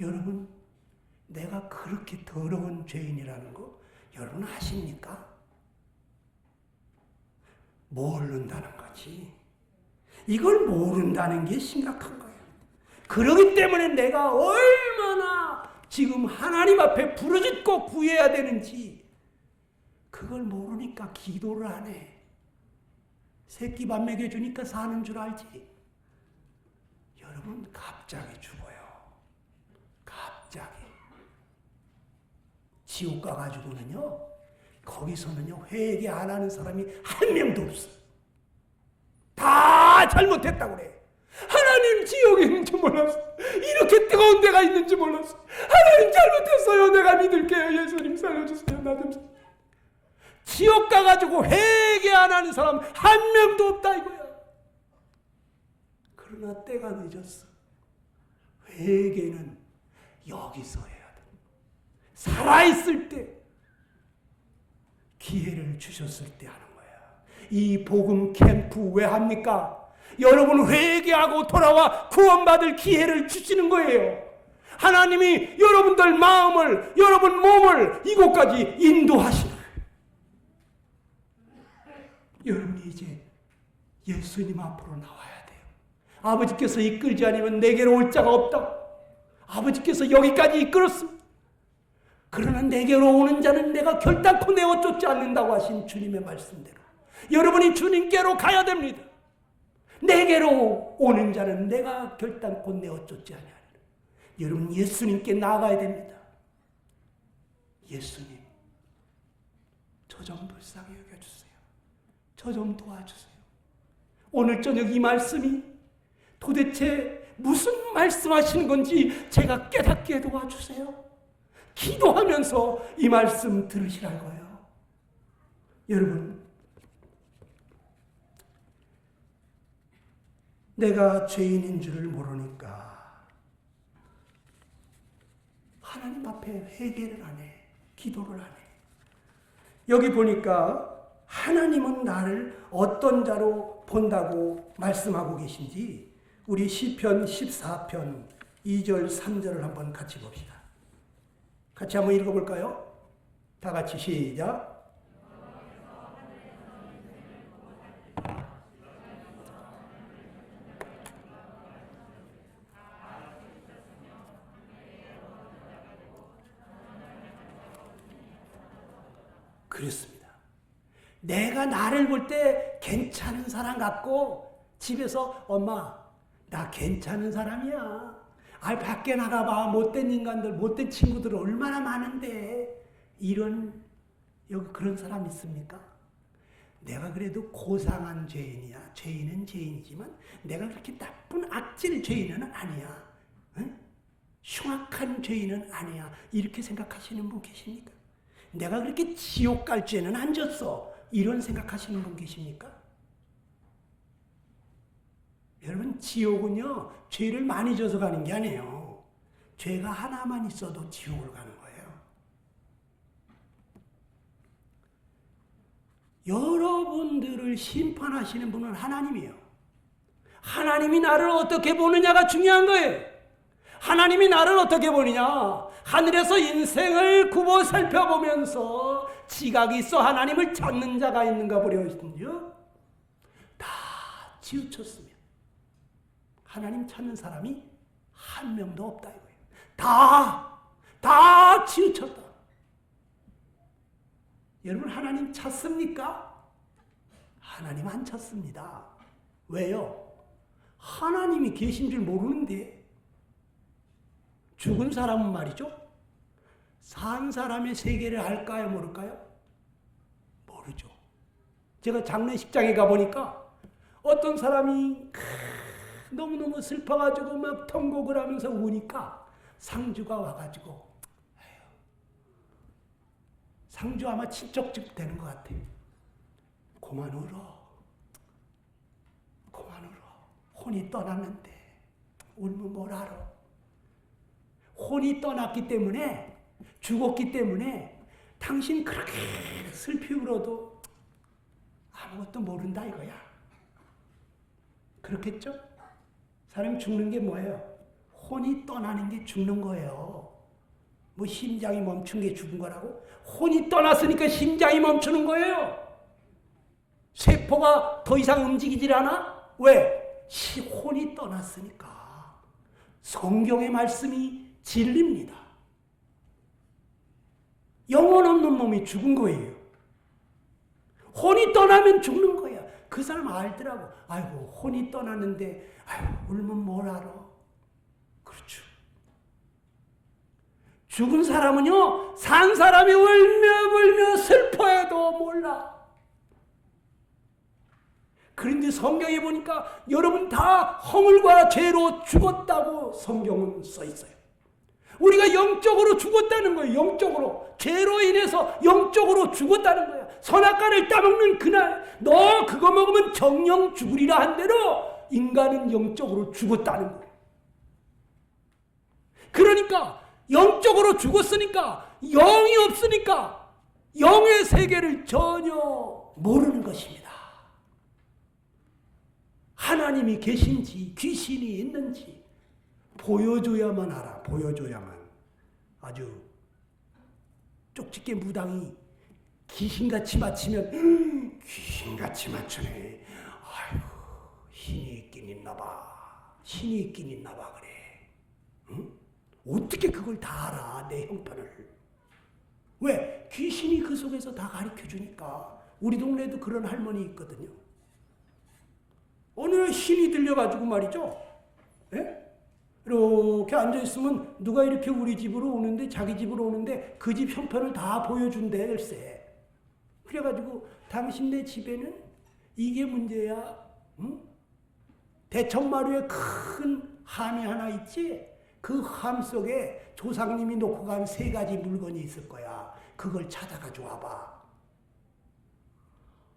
[SPEAKER 1] 여러분, 내가 그렇게 더러운 죄인이라는 거 여러분 아십니까? 모른다는 거지. 이걸 모른다는 게 심각한 거예요. 그러기 때문에 내가 얼마나 지금 하나님 앞에 부르짖고 구해야 되는지 그걸 모르니까 기도를 안 해. 새끼 밥 먹여주니까 사는 줄 알지. 여러분 갑자기 죽어요. 갑자기. 지옥 가가지고는요. 거기서는요. 회개 안 하는 사람이 한 명도 없어. 다 잘못했다고 그래. 하나님 하나님 지옥에 있는지 몰랐어. 이렇게 뜨거운 데가 있는지 몰랐어. 하나님 잘못했어요. 내가 믿을게요. 예수님 살려주세요. 나 좀. 지옥 가가지고 회개 안 하는 사람 한 명도 없다 이거야. 그러나 때가 늦었어. 회개는 여기서 해야 돼. 살아있을 때, 기회를 주셨을 때 하는 거야. 이 복음 캠프 왜 합니까? 여러분 회개하고 돌아와 구원받을 기회를 주시는 거예요. 하나님이 여러분들 마음을, 여러분 몸을 이곳까지 인도하시는 거예요. 여러분이 이제 예수님 앞으로 나와야 돼요. 아버지께서 이끌지 않으면 내게로 올 자가 없다. 아버지께서 여기까지 이끌었습니다. 그러나 내게로 오는 자는 내가 결단코 내어 쫓지 않는다고 하신 주님의 말씀대로 여러분이 주님께로 가야 됩니다. 내게로 오는 자는 내가 결단코 내어 쫓지 않으리라. 여러분 예수님께 나아가야 됩니다. 예수님, 저 좀 불쌍히 여겨주세요. 저 좀 도와주세요. 오늘 저녁 이 말씀이 도대체 무슨 말씀하시는 건지 제가 깨닫게 도와주세요. 기도하면서 이 말씀 들으시라고요. 여러분, 내가 죄인인 줄을 모르니까 하나님 앞에 회개를 안 해. 기도를 안 해. 여기 보니까 하나님은 나를 어떤 자로 본다고 말씀하고 계신지 우리 시편 14편 2절 3절을 한번 같이 봅시다. 같이 한번 읽어볼까요? 다 같이 시작. 그렇습니다. 내가 나를 볼 때 괜찮은 사람 같고 집에서 엄마 나 괜찮은 사람이야. 밖에 나가봐. 못된 인간들, 못된 친구들 얼마나 많은데 이런 여기 그런 사람 있습니까? 내가 그래도 고상한 죄인이야. 죄인은 죄인이지만 내가 그렇게 나쁜 악질 죄인은 아니야. 응? 흉악한 죄인은 아니야. 이렇게 생각하시는 분 계십니까? 내가 그렇게 지옥 갈 죄는 안 졌어. 이런 생각하시는 분 계십니까? 여러분 지옥은요 죄를 많이 져서 가는 게 아니에요. 죄가 하나만 있어도 지옥을 가는 거예요. 여러분들을 심판하시는 분은 하나님이에요. 하나님이 나를 어떻게 보느냐가 중요한 거예요. 하나님이 나를 어떻게 보느냐. 하늘에서 인생을 굽어 살펴보면서 지각이 있어 하나님을 찾는 자가 있는가 보려는요. 다 치우쳤으면 하나님 찾는 사람이 한 명도 없다 이거예요. 다 치우쳤다. 여러분 하나님 찾습니까? 하나님 안 찾습니다. 왜요? 하나님이 계신 줄 모르는데. 죽은 사람은 말이죠. 산 사람의 세계를 알까요? 모를까요? 모르죠. 제가 장례식장에 가보니까 어떤 사람이 너무너무 슬퍼가지고 막 통곡을 하면서 우니까 상주가 와가지고 상주 아마 친척집 되는 것 같아요. 그만 울어. 혼이 떠났는데 울면 뭘 알아. 혼이 떠났기 때문에 죽었기 때문에 당신 그렇게 슬피 울어도 아무것도 모른다 이거야. 그렇겠죠? 사람이 죽는 게 뭐예요? 혼이 떠나는 게 죽는 거예요. 뭐 심장이 멈춘 게 죽은 거라고? 혼이 떠났으니까 심장이 멈추는 거예요. 세포가 더 이상 움직이질 않아? 왜? 혼이 떠났으니까. 성경의 말씀이 진리입니다. 영혼 없는 몸이 죽은 거예요. 혼이 떠나면 죽는 거야. 그 사람 알더라고. 아이고 혼이 떠났는데 아이고 울면 뭘 알아. 그렇죠. 죽은 사람은요 산 사람이 울며 불며 슬퍼해도 몰라. 그런데 성경에 보니까 여러분 다 허물과 죄로 죽었다고 성경은 써 있어요. 우리가 영적으로 죽었다는 거예요. 영적으로. 죄로 인해서 영적으로 죽었다는 거예요. 선악과를 따먹는 그날 너 그거 먹으면 정령 죽으리라 한 대로 인간은 영적으로 죽었다는 거예요. 그러니까 영적으로 죽었으니까 영이 없으니까 영의 세계를 전혀 모르는 것입니다. 하나님이 계신지 귀신이 있는지 보여줘야만 알아. 보여줘야만. 아주 쪽집게 무당이 귀신같이 맞히면 귀신같이 맞추네. 아이고 신이 있긴 있나 봐. 신이 있긴 있나 봐 그래. 응? 어떻게 그걸 다 알아 내 형편을. 왜? 귀신이 그 속에서 다 가르쳐주니까. 우리 동네에도 그런 할머니 있거든요. 어느 날 신이 들려가지고 말이죠. 예? 이렇게 앉아있으면 누가 이렇게 우리 집으로 오는데 자기 집으로 오는데 그 집 형편을 다 보여준대 글쎄. 그래가지고 당신네 집에는 이게 문제야. 응? 대청마루에 큰 함이 하나 있지? 그 함 속에 조상님이 놓고 간 3가지 물건이 있을 거야. 그걸 찾아가지고 와봐.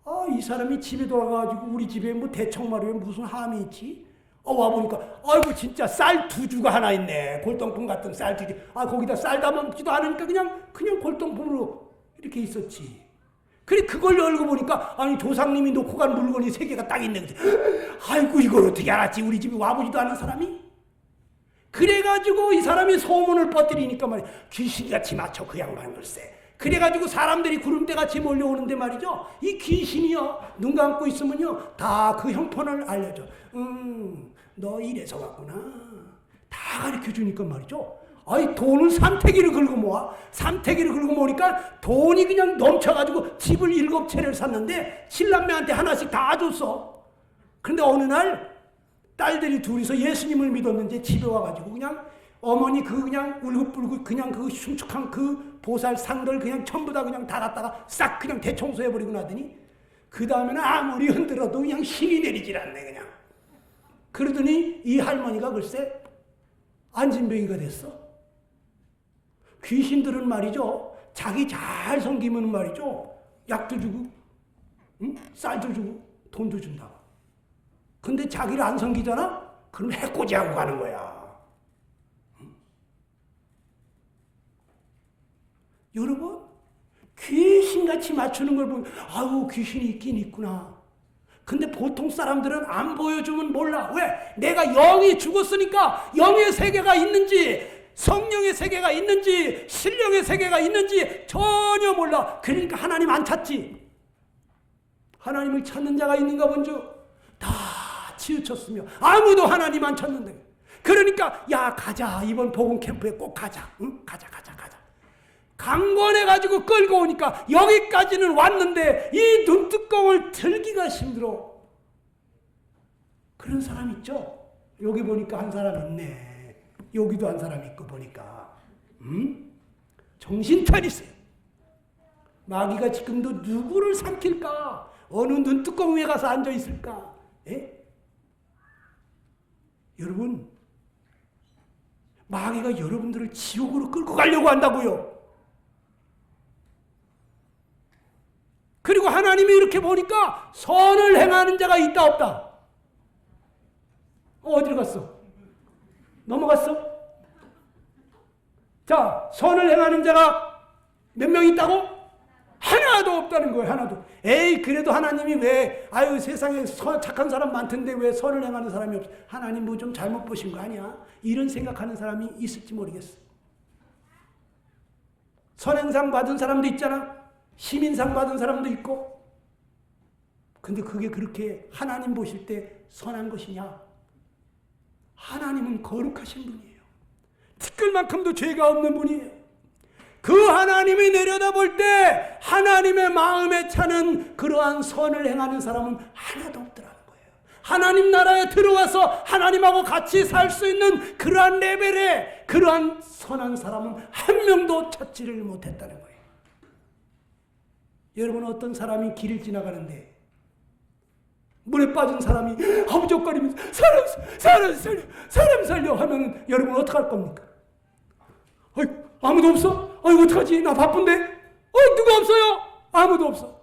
[SPEAKER 1] 아, 이 사람이 집에 돌아가가지고 우리 집에 뭐 대청마루에 무슨 함이 있지? 와보니까 아이고 진짜 쌀 2주가 하나 있네. 골동품 같은 쌀 2주. 아, 거기다 쌀 담아먹지도 않으니까 그냥 골동품으로 이렇게 있었지. 그래 그걸 열고 보니까 아니 조상님이 놓고 간 물건이 3개가 딱 있네. 아이고 이걸 어떻게 알았지? 우리 집에 와보지도 않은 사람이? 그래가지고 이 사람이 소문을 퍼뜨리니까 말이야. 귀신같이 맞춰 그 양반 글쎄. 그래가지고 사람들이 구름대같이 몰려오는데 말이죠. 이 귀신이요. 눈 감고 있으면요. 다 그 형편을 알려줘. 너 이래서 왔구나. 다 가르쳐주니까 말이죠. 아이 돈을 삼태기를 긁어 모아. 삼태기를 긁어 모으니까 돈이 그냥 넘쳐가지고 집을 7채를 샀는데 신랑매한테 하나씩 다 줬어. 그런데 어느 날 딸들이 둘이서 예수님을 믿었는지 집에 와가지고 그냥 어머니 그냥 울긋불긋 그냥 그 흉측한 그 보살 상들 그냥 전부 다 그냥 다 갖다가 싹 그냥 대청소해버리고 나더니 그 다음에는 아무리 흔들어도 그냥 힘이 내리질 않네 그냥. 그러더니 이 할머니가 글쎄 안진병이가 됐어. 귀신들은 말이죠. 자기 잘 섬기면 말이죠. 약도 주고 응? 쌀도 주고 돈도 준다. 근데 자기를 안 섬기잖아? 그럼 해코지하고 가는 거야. 응? 여러분, 귀신같이 맞추는 걸 보면 아유 귀신이 있긴 있구나. 근데 보통 사람들은 안 보여주면 몰라. 왜? 내가 영이 죽었으니까 영의 세계가 있는지 성령의 세계가 있는지 신령의 세계가 있는지 전혀 몰라. 그러니까 하나님 안 찾지. 하나님을 찾는 자가 있는가 본즉 다 치우쳤으며 아무도 하나님 안 찾는데. 그러니까 야 가자 이번 복음 캠프에 꼭 가자. 응? 가자. 강권해가지고 끌고 오니까 여기까지는 왔는데 이 눈뚜껑을 들기가 힘들어. 그런 사람 있죠? 여기 보니까 한 사람 있네. 여기도 한 사람 있고 보니까 정신 차리세요. 마귀가 지금도 누구를 삼킬까? 어느 눈뚜껑 위에 가서 앉아있을까? 에? 여러분 마귀가 여러분들을 지옥으로 끌고 가려고 한다고요. 그리고 하나님이 이렇게 보니까 선을 행하는 자가 있다 없다? 어디로 갔어? 넘어갔어? 자, 선을 행하는 자가 몇 명 있다고? 하나도 없다는 거예요. 하나도. 에이 그래도 하나님이 왜 아유 세상에 착한 사람 많던데 왜 선을 행하는 사람이 없어? 하나님 뭐 좀 잘못 보신 거 아니야? 이런 생각하는 사람이 있을지 모르겠어. 선행상 받은 사람도 있잖아. 시민상 받은 사람도 있고. 근데 그게 그렇게 하나님 보실 때 선한 것이냐? 하나님은 거룩하신 분이에요. 티끌만큼도 죄가 없는 분이에요. 그 하나님이 내려다볼 때 하나님의 마음에 차는 그러한 선을 행하는 사람은 하나도 없더라는 거예요. 하나님 나라에 들어와서 하나님하고 같이 살 수 있는 그러한 레벨의 그러한 선한 사람은 한 명도 찾지를 못했다는 거예요. 여러분 어떤 사람이 길을 지나가는데 물에 빠진 사람이 허우적거리면서 사람 살려 하면은 여러분 어떡할 겁니까? 어이, 아무도 없어? 어이, 어떡하지? 나 바쁜데? 어이, 누가 없어요? 아무도 없어.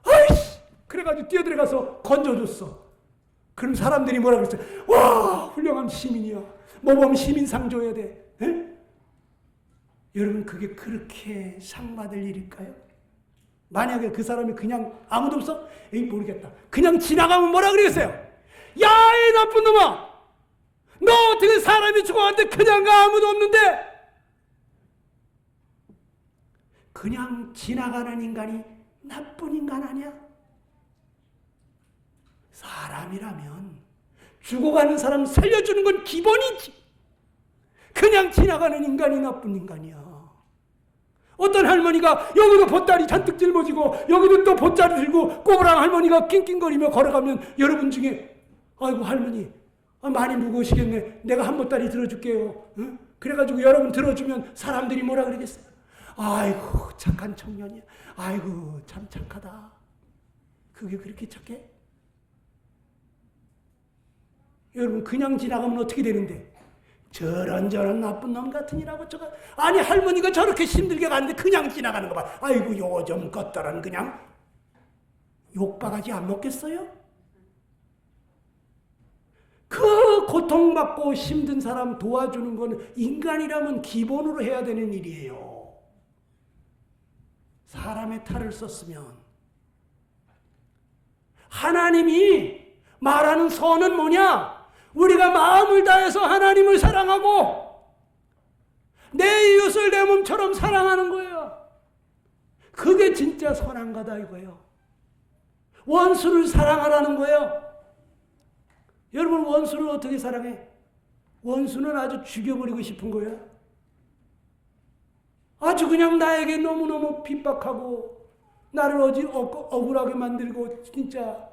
[SPEAKER 1] 아이씨! 그래가지고 뛰어들어가서 건져줬어. 그럼 사람들이 뭐라 그랬어요? 와, 훌륭한 시민이야. 모범 시민상 줘야 돼. 에? 여러분, 그게 그렇게 상 받을 일일까요? 만약에 그 사람이 그냥 아무도 없어? 에이, 모르겠다. 그냥 지나가면 뭐라 그러겠어요? 야, 이 나쁜 놈아! 너 어떻게 사람이 죽어갔는데 그냥 가? 아무도 없는데? 그냥 지나가는 인간이 나쁜 인간 아니야? 사람이라면 죽어가는 사람 살려주는 건 기본이지. 그냥 지나가는 인간이 나쁜 인간이야. 어떤 할머니가 여기도 보따리 잔뜩 짊어지고 여기도 또 보따리 들고 꼬부랑 할머니가 낑낑거리며 걸어가면 여러분 중에 아이고 할머니 많이 무거우시겠네. 내가 한 보따리 들어줄게요. 응? 그래가지고 여러분 들어주면 사람들이 뭐라 그러겠어요? 아이고 착한 청년이야. 아이고 참 착하다. 그게 그렇게 착해? 여러분 그냥 지나가면 어떻게 되는데? 저런 나쁜 놈 같으니라고 저거. 아니 할머니가 저렇게 힘들게 가는데 그냥 지나가는 거 봐. 아이고 요즘 것들은 그냥 욕바가지 안 먹겠어요? 그 고통받고 힘든 사람 도와주는 건 인간이라면 기본으로 해야 되는 일이에요. 사람의 탈을 썼으면. 하나님이 말하는 선은 뭐냐? 우리가 마음을 다해서 하나님을 사랑하고 내 이웃을 내 몸처럼 사랑하는 거예요. 그게 진짜 선한 거다 이거예요. 원수를 사랑하라는 거예요. 여러분 원수를 어떻게 사랑해? 원수는 아주 죽여버리고 싶은 거예요. 아주 그냥 나에게 너무너무 핍박하고 나를 억울하게 만들고 진짜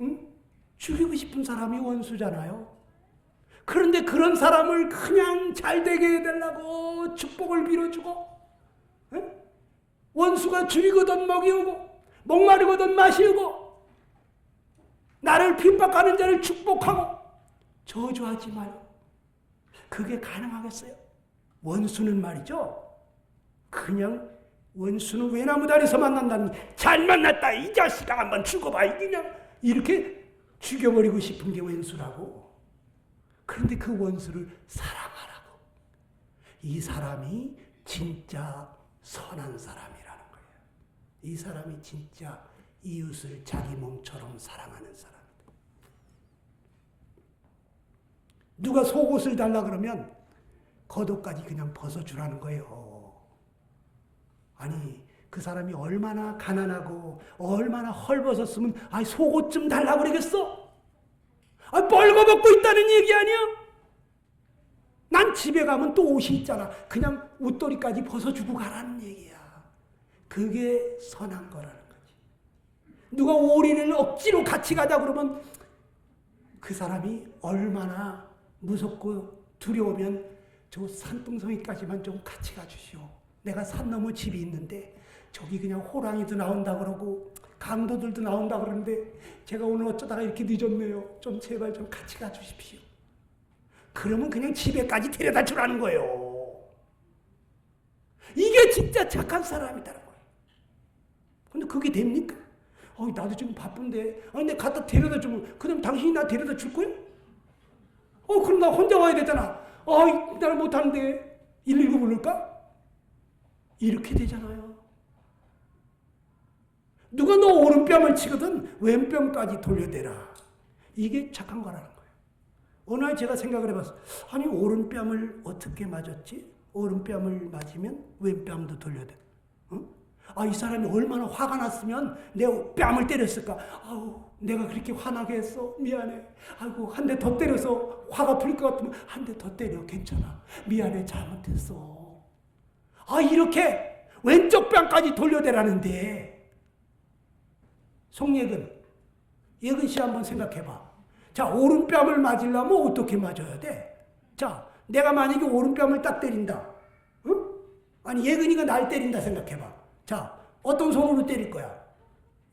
[SPEAKER 1] 응? 죽이고 싶은 사람이 원수잖아요. 그런데 그런 사람을 그냥 잘되게 해달라고 축복을 빌어주고 에? 원수가 죽이거든 먹이우고 목마르거든 마시우고 나를 핍박하는 자를 축복하고 저주하지 말고 그게 가능하겠어요? 원수는 말이죠. 그냥 원수는 외나무다리에서 만난다니 잘 만났다 이 자식아 한번 죽어봐 그냥 이렇게 죽여버리고 싶은 게 원수라고. 그런데 그 원수를 사랑하라고. 이 사람이 진짜 선한 사람이라는 거예요. 이 사람이 진짜 이웃을 자기 몸처럼 사랑하는 사람이다. 누가 속옷을 달라 그러면 겉옷까지 그냥 벗어주라는 거예요. 아니 그 사람이 얼마나 가난하고 얼마나 헐벗었으면 속옷 좀 달라고 그러겠어? 뻘거벗고 있다는 얘기 아니야? 난 집에 가면 또 옷이 있잖아. 그냥 옷도리까지 벗어주고 가라는 얘기야. 그게 선한 거라는 거지. 누가 오리를 억지로 같이 가자 그러면 그 사람이 얼마나 무섭고 두려우면 저 산등성이까지만 좀 같이 가주시오. 내가 산 너머 집이 있는데 저기 그냥 호랑이도 나온다 그러고 강도들도 나온다 그러는데 제가 오늘 어쩌다가 이렇게 늦었네요. 좀 제발 좀 같이 가주십시오. 그러면 그냥 집에까지 데려다 주라는 거예요. 이게 진짜 착한 사람이다라는 거예요. 근데 그게 됩니까? 나도 지금 바쁜데 내가 갖다 데려다 주면 그럼 당신이 나 데려다 줄 거예요? 그럼 나 혼자 와야 되잖아. 날 못하는데 119 부를까? 이렇게 되잖아요. 누가 너 오른뺨을 치거든 왼뺨까지 돌려대라. 이게 착한 거라는 거예요. 어느 날 제가 생각을 해봤어요. 아니 오른뺨을 어떻게 맞았지? 오른뺨을 맞으면 왼뺨도 돌려대. 응? 이 사람이 얼마나 화가 났으면 내 뺨을 때렸을까? 내가 그렇게 화나게 했어. 미안해. 한 대 더 때려서 화가 풀릴 것 같으면 한 대 더 때려. 괜찮아. 미안해. 잘못했어. 이렇게 왼쪽 뺨까지 돌려대라는데 송예근, 예근 씨 한번 생각해봐. 자, 오른뺨을 맞으려면 어떻게 맞아야 돼? 자, 내가 만약에 오른뺨을 딱 때린다. 응? 아니, 예근이가 날 때린다 생각해봐. 자, 어떤 손으로 때릴 거야?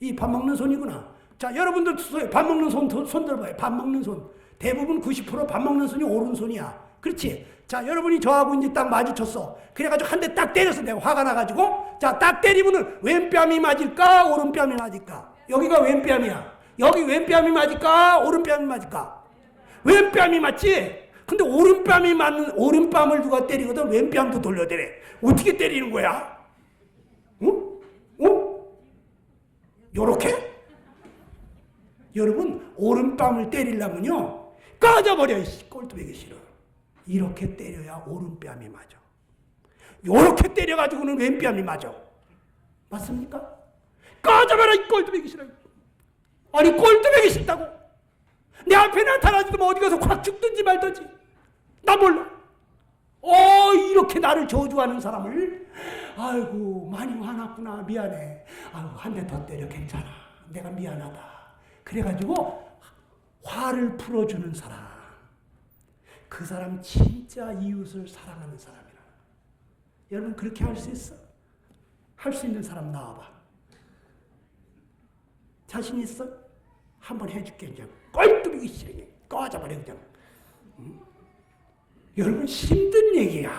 [SPEAKER 1] 이 밥 먹는 손이구나. 자, 여러분들 밥 먹는 손 들어봐요. 밥 먹는 손. 대부분 90%밥 먹는 손이 오른손이야. 그렇지? 자, 여러분이 저하고 이제 딱 마주쳤어. 그래가지고 한 대 딱 때렸어. 내가 화가 나가지고. 자, 딱 때리면은 왼뺨이 맞을까? 오른뺨이 맞을까? 여기가 왼뺨이야. 여기 왼뺨이 맞을까? 오른뺨이 맞을까? 왼뺨이 맞지? 근데 오른뺨이 맞는, 오른뺨을 누가 때리거든 왼뺨도 돌려대래. 어떻게 때리는 거야? 응? 응? 요렇게? 여러분, 오른뺨을 때리려면요, 꺼져버려, 꼴뚜기 싫어. 이렇게 때려야 오른뺨이 맞아. 요렇게 때려가지고는 왼뺨이 맞아. 맞습니까? 꺼져버려, 이 꼴뚜기 싫어. 아니, 꼴뚜기 싫다고? 내 앞에 나타나지도 뭐 어디 가서 확 죽든지 말든지. 나 몰라. 이렇게 나를 저주하는 사람을, 아이고, 많이 화났구나. 미안해. 아이고, 한 대 더 때려. 괜찮아. 내가 미안하다. 그래가지고 화를 풀어주는 사람. 그 사람 진짜 이웃을 사랑하는 사람이라. 여러분, 그렇게 할 수 있어? 할 수 있는 사람 나와봐. 자신 있어? 한번 해줄게. 그냥 꼴뚜기 싫어. 꺼져버려 그냥. 여러분, 힘든 얘기야.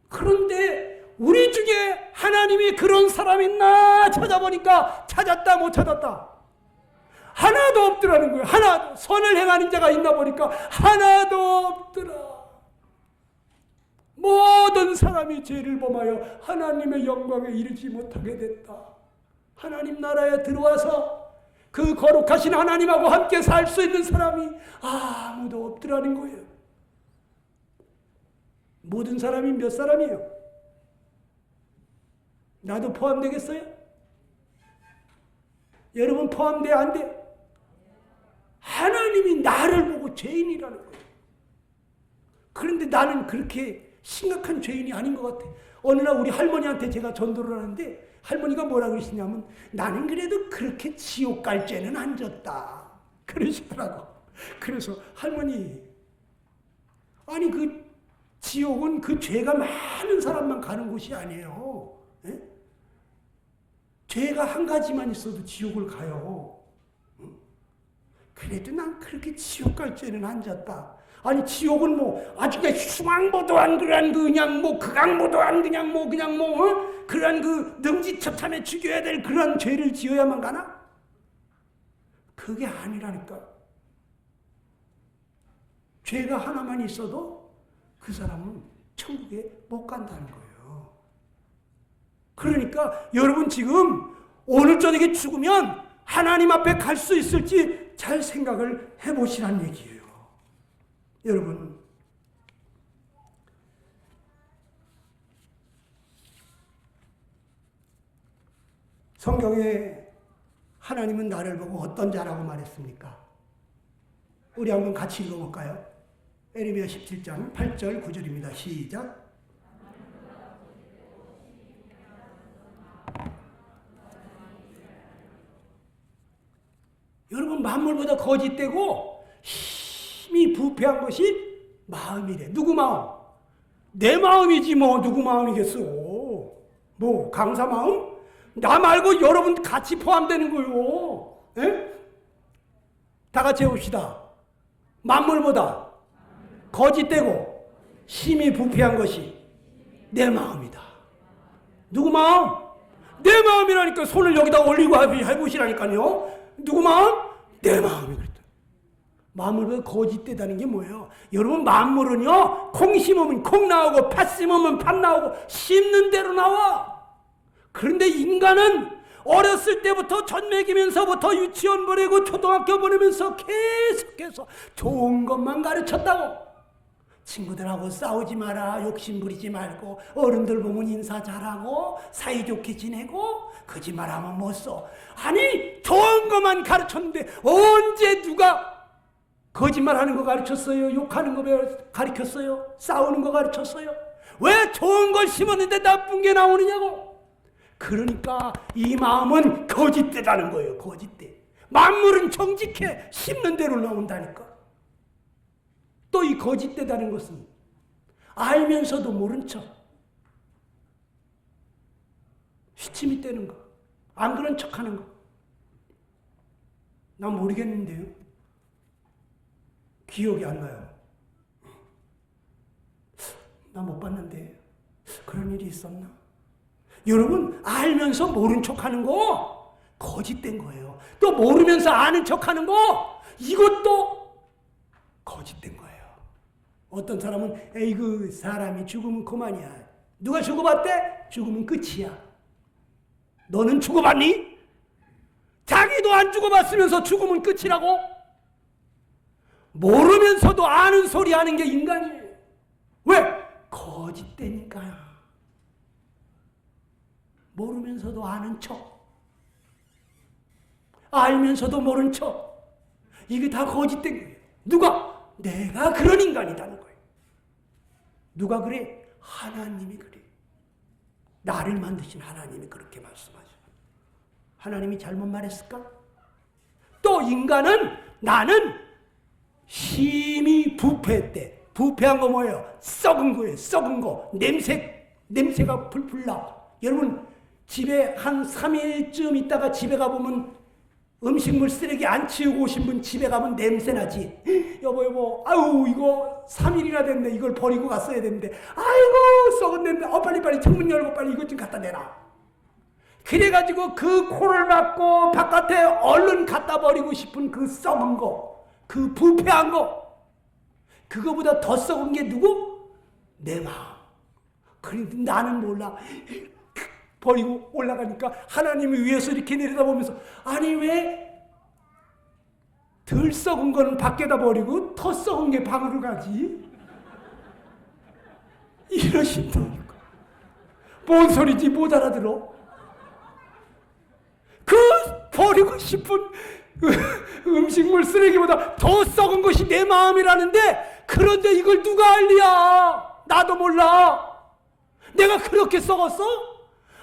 [SPEAKER 1] 그런데 우리 중에 하나님이 그런 사람 있나 찾아보니까 찾았다 못 찾았다. 하나도 없더라는 거예요. 하나도. 선을 행하는 자가 있나 보니까 하나도 없더라. 모든 사람이 죄를 범하여 하나님의 영광에 이르지 못하게 됐다. 하나님 나라에 들어와서 그 거룩하신 하나님하고 함께 살 수 있는 사람이 아무도 없더라는 거예요. 모든 사람이 몇 사람이에요? 나도 포함되겠어요? 여러분 포함돼 안 돼? 하나님이 나를 보고 죄인이라는 거예요. 그런데 나는 그렇게 심각한 죄인이 아닌 것 같아. 어느 날 우리 할머니한테 제가 전도를 하는데 할머니가 뭐라 그러시냐면 나는 그래도 그렇게 지옥 갈 죄는 안 졌다. 그러시더라고. 그래서 할머니, 아니 그 지옥은 그 죄가 많은 사람만 가는 곳이 아니에요. 에? 죄가 한 가지만 있어도 지옥을 가요. 그래도 난 그렇게 지옥 갈 죄는 안 졌다. 아니 지옥은 뭐 아주 그냥 흉왕보도 안 그런 그냥 뭐 극악보도 안 그냥 뭐 그런 그 능지처참해 죽여야 될 그런 죄를 지어야만 가나? 그게 아니라니까. 죄가 하나만 있어도 그 사람은 천국에 못 간다는 거예요. 그러니까 여러분 지금 오늘 저녁에 죽으면 하나님 앞에 갈 수 있을지 잘 생각을 해보시란 얘기예요. 여러분, 성경에 하나님은 나를 보고 어떤 자라고 말했습니까? 우리 한번 같이 읽어볼까요? 에레미야 17장 8절 9절입니다. 시작. 여러분, 만물보다 거짓되고 힘이 부패한 것이 마음이래. 누구 마음? 내 마음이지 뭐 누구 마음이겠어. 뭐 강사 마음? 나 말고 여러분 같이 포함되는 거요. 에? 다 같이 해봅시다. 만물보다 거짓되고 힘이 부패한 것이 내 마음이다. 누구 마음? 내 마음이라니까. 손을 여기다 올리고 해보시라니까요. 누구 마음? 내 마음이 그랬다. 만물보다 거짓되다는 게 뭐예요? 여러분, 만물은요, 콩 심으면 콩 나오고 팥 심으면 팥 나오고 심는 대로 나와. 그런데 인간은 어렸을 때부터 젖 먹이면서부터 유치원 보내고 초등학교 보내면서 계속해서 좋은 것만 가르쳤다고. 친구들하고 싸우지 마라, 욕심 부리지 말고, 어른들 보면 인사 잘하고, 사이좋게 지내고, 거짓말하면 못 써. 아니, 좋은 것만 가르쳤는데 언제 누가 거짓말하는 거 가르쳤어요? 욕하는 거 가르쳤어요? 싸우는 거 가르쳤어요? 왜 좋은 걸 심었는데 나쁜 게 나오느냐고? 그러니까 이 마음은 거짓되다는 거예요. 거짓돼. 만물은 정직해. 심는 대로 나온다니까. 또 이 거짓되다는 것은 알면서도 모른 척, 휘침이 떼는 거, 안 그런 척하는 거, 난 모르겠는데요. 기억이 안 나요. 나 못 봤는데 그런 일이 있었나? 여러분, 알면서 모른 척하는 거 거짓된 거예요. 또 모르면서 아는 척하는 거 이것도 거짓된 거예요. 어떤 사람은 에이그 사람이 죽으면 그만이야. 누가 죽어봤대? 죽으면 끝이야. 너는 죽어봤니? 자기도 안 죽어봤으면서 죽으면 끝이라고? 모르면서도 아는 소리 하는 게 인간이에요. 왜? 거짓되니까요. 모르면서도 아는 척, 알면서도 모른 척, 이게 다 거짓된 거예요. 누가? 내가 그런 인간이라는 거예요. 누가 그래? 하나님이 그래. 나를 만드신 하나님이 그렇게 말씀하죠. 하나님이 잘못 말했을까? 또 인간은, 나는 심히 부패했대. 부패한 거 뭐예요? 썩은 거예요. 썩은 거. 냄새가 풀풀 나. 여러분, 집에 한 3일쯤 있다가 집에 가보면 음식물 쓰레기 안 치우고 오신 분 집에 가면 냄새 나지. 여보, 아유, 이거 3일이나 됐네. 이걸 버리고 갔어야 되는데. 아이고, 썩은 냄새. 빨리 창문 열고 빨리 이것 좀 갖다 내라. 그래가지고 그 코를 막고 바깥에 얼른 갖다 버리고 싶은 그 썩은 거, 그 부패한 거, 그거보다 더 썩은 게 누구? 내 마음. 그런데 나는 몰라. 버리고 올라가니까 하나님이 위에서 이렇게 내려다보면서, 아니 왜 덜 썩은 거는 밖에다 버리고 더 썩은 게 방으로 가지? 이러신다니까. 뭔 소리지 못 알아들어? 그 버리고 싶은 음식물 쓰레기보다 더 썩은 것이 내 마음이라는데, 그런데 이걸 누가 알리야? 나도 몰라. 내가 그렇게 썩었어?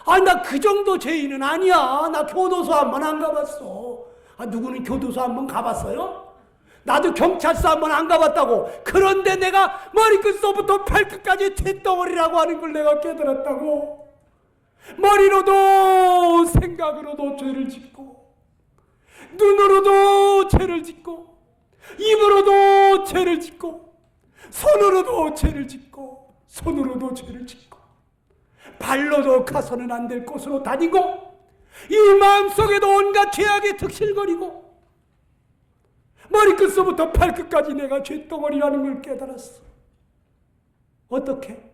[SPEAKER 1] 아니, 나 그 정도 죄인은 아니야. 나 교도소 한 번 안 가봤어. 누구는 교도소 한 번 가봤어요? 나도 경찰서 한 번 안 가봤다고. 그런데 내가 머리끝서부터 발끝까지 죄덩어리라고 하는 걸 내가 깨달았다고. 머리로도 생각으로도 죄를 짓고, 눈으로도 죄를 짓고, 입으로도 죄를 짓고, 손으로도 죄를 짓고, 손으로도 죄를 짓고, 발로도 가서는 안 될 곳으로 다니고, 이 마음속에도 온갖 죄악에 득실거리고, 머리끝서부터 발끝까지 내가 죄덩어리라는 걸 깨달았어. 어떻게?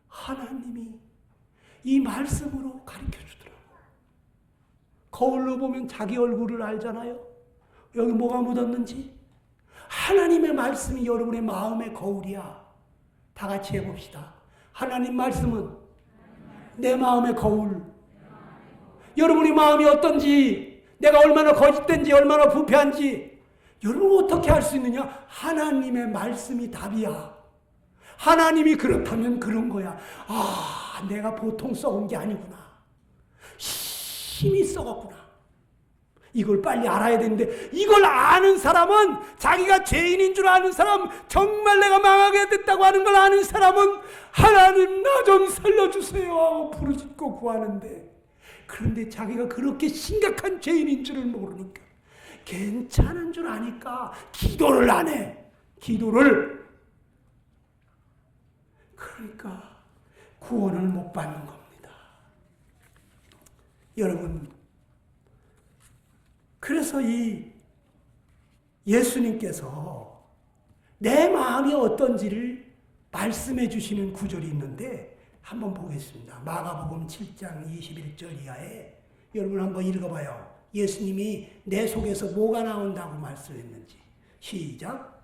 [SPEAKER 1] 하나님이 이 말씀으로 가르쳐주더라고. 거울로 보면 자기 얼굴을 알잖아요. 여기 뭐가 묻었는지. 하나님의 말씀이 여러분의 마음의 거울이야. 다 같이 해봅시다. 하나님 말씀은 내 마음의 거울. 여러분의 마음이 어떤지, 내가 얼마나 거짓된지, 얼마나 부패한지 여러분 어떻게 알 수 있느냐? 하나님의 말씀이 답이야. 하나님이 그렇다면 그런 거야. 아, 내가 보통 썩은 게 아니구나. 심히 썩었구나. 이걸 빨리 알아야 되는데, 이걸 아는 사람은, 자기가 죄인인 줄 아는 사람, 정말 내가 망하게 됐다고 하는 걸 아는 사람은 하나님 나 좀 살려주세요 하고 부르짖고 구하는데, 그런데 자기가 그렇게 심각한 죄인인 줄을 모르니까, 괜찮은 줄 아니까 기도를 안 해. 기도를. 그러니까 구원을 못 받는 겁니다. 여러분, 그래서 이 예수님께서 내 마음이 어떤지를 말씀해 주시는 구절이 있는데 한번 보겠습니다. 마가복음 7장 21절 이하에 여러분 한번 읽어봐요. 예수님이 내 속에서 뭐가 나온다고 말씀했는지. 시작.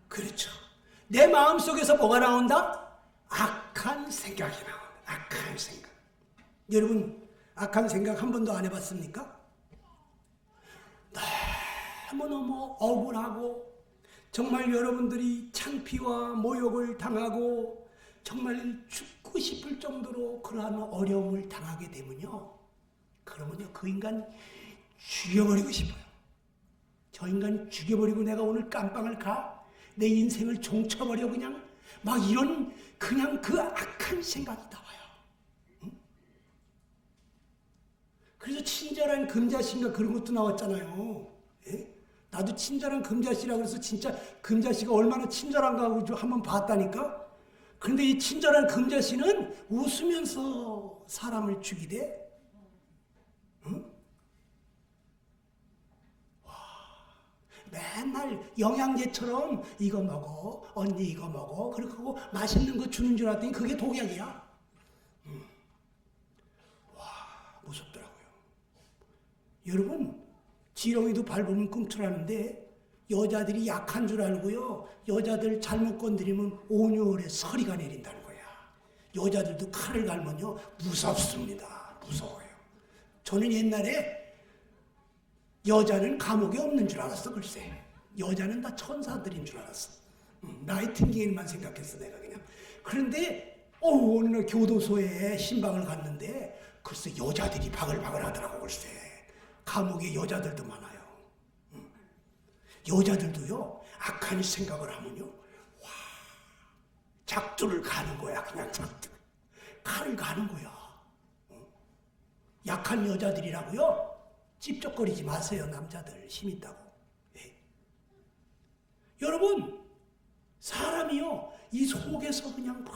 [SPEAKER 1] 그렇죠. 내 마음속에서 뭐가 나온다? 악한 생각이 나온다. 악한 생각. 여러분, 악한 생각 한 번도 안 해봤습니까? 너무너무 억울하고, 정말 여러분들이 창피와 모욕을 당하고, 정말 죽고 싶을 정도로 그러한 어려움을 당하게 되면요. 그러면요, 그 인간 죽여버리고 싶어요. 저 인간 죽여버리고 내가 오늘 깜빵을 가? 내 인생을 종쳐버려 그냥? 막 이런 그냥 그 악한 생각이 나와요. 응? 그래서 친절한 금자씨인가 그런 것도 나왔잖아요. 예? 나도 친절한 금자씨라고 그래서 진짜 금자씨가 얼마나 친절한가 하고 한번 봤다니까? 그런데 이 친절한 금자씨는 웃으면서 사람을 죽이대? 응? 와, 맨날 영양제처럼 이거 먹어, 언니 이거 먹어, 그렇게 하고 맛있는 거 주는 줄 알았더니 그게 독약이야. 와, 무섭더라고요. 여러분, 지렁이도 밟으면 꿈틀하는데 여자들이 약한 줄 알고요. 여자들 잘못 건드리면 온유월에 서리가 내린다는 거야. 여자들도 칼을 갈면요. 무섭습니다. 무서워요. 저는 옛날에 여자는 감옥에 없는 줄 알았어. 글쎄. 여자는 다 천사들인 줄 알았어. 나이팅게일만 생각했어. 내가 그냥. 그런데 어느 날 교도소에 신방을 갔는데 글쎄 여자들이 바글바글 하더라고. 글쎄. 감옥에 여자들도 많아요. 여자들도요, 악한 생각을 하면요, 와, 작두를 가는 거야, 그냥 작두. 칼을 가는 거야. 약한 여자들이라고요, 찝쩍거리지 마세요, 남자들. 힘 있다고. 네. 여러분, 사람이요, 이 속에서 그냥 막,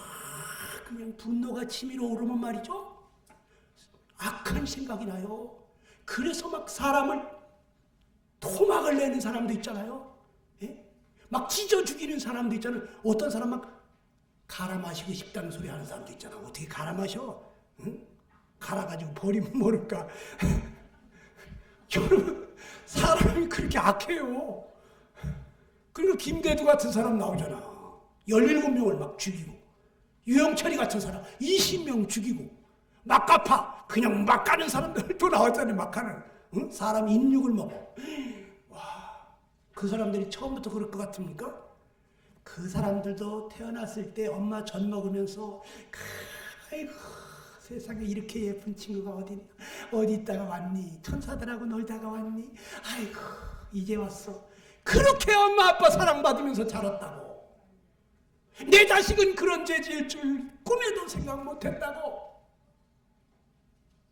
[SPEAKER 1] 그냥 분노가 치밀어 오르면 말이죠, 악한 생각이 나요. 그래서 막 사람을 토막을 내는 사람도 있잖아요. 예? 막 찢어 죽이는 사람도 있잖아요. 어떤 사람 막 갈아 마시고 싶다는 소리 하는 사람도 있잖아. 어떻게 갈아 마셔? 응? 갈아가지고 버리면 모를까. 여러분, 사람이 그렇게 악해요. 그리고 김대두 같은 사람 나오잖아. 17명을 막 죽이고, 유영철이 같은 사람 20명 죽이고, 막가파 그냥 막 가는 사람들도 나왔잖아요. 막 가는. 응? 사람 인육을 먹어. 와, 그 사람들이 처음부터 그럴 것 같습니까? 그 사람들도 태어났을 때 엄마 젖 먹으면서 아이고 세상에 이렇게 예쁜 친구가 어디 있다가 왔니? 천사들하고 놀다가 왔니? 아이고 이제 왔어. 그렇게 엄마 아빠 사랑받으면서 자랐다고. 내 자식은 그런 죄 지을 줄 꿈에도 생각 못했다고.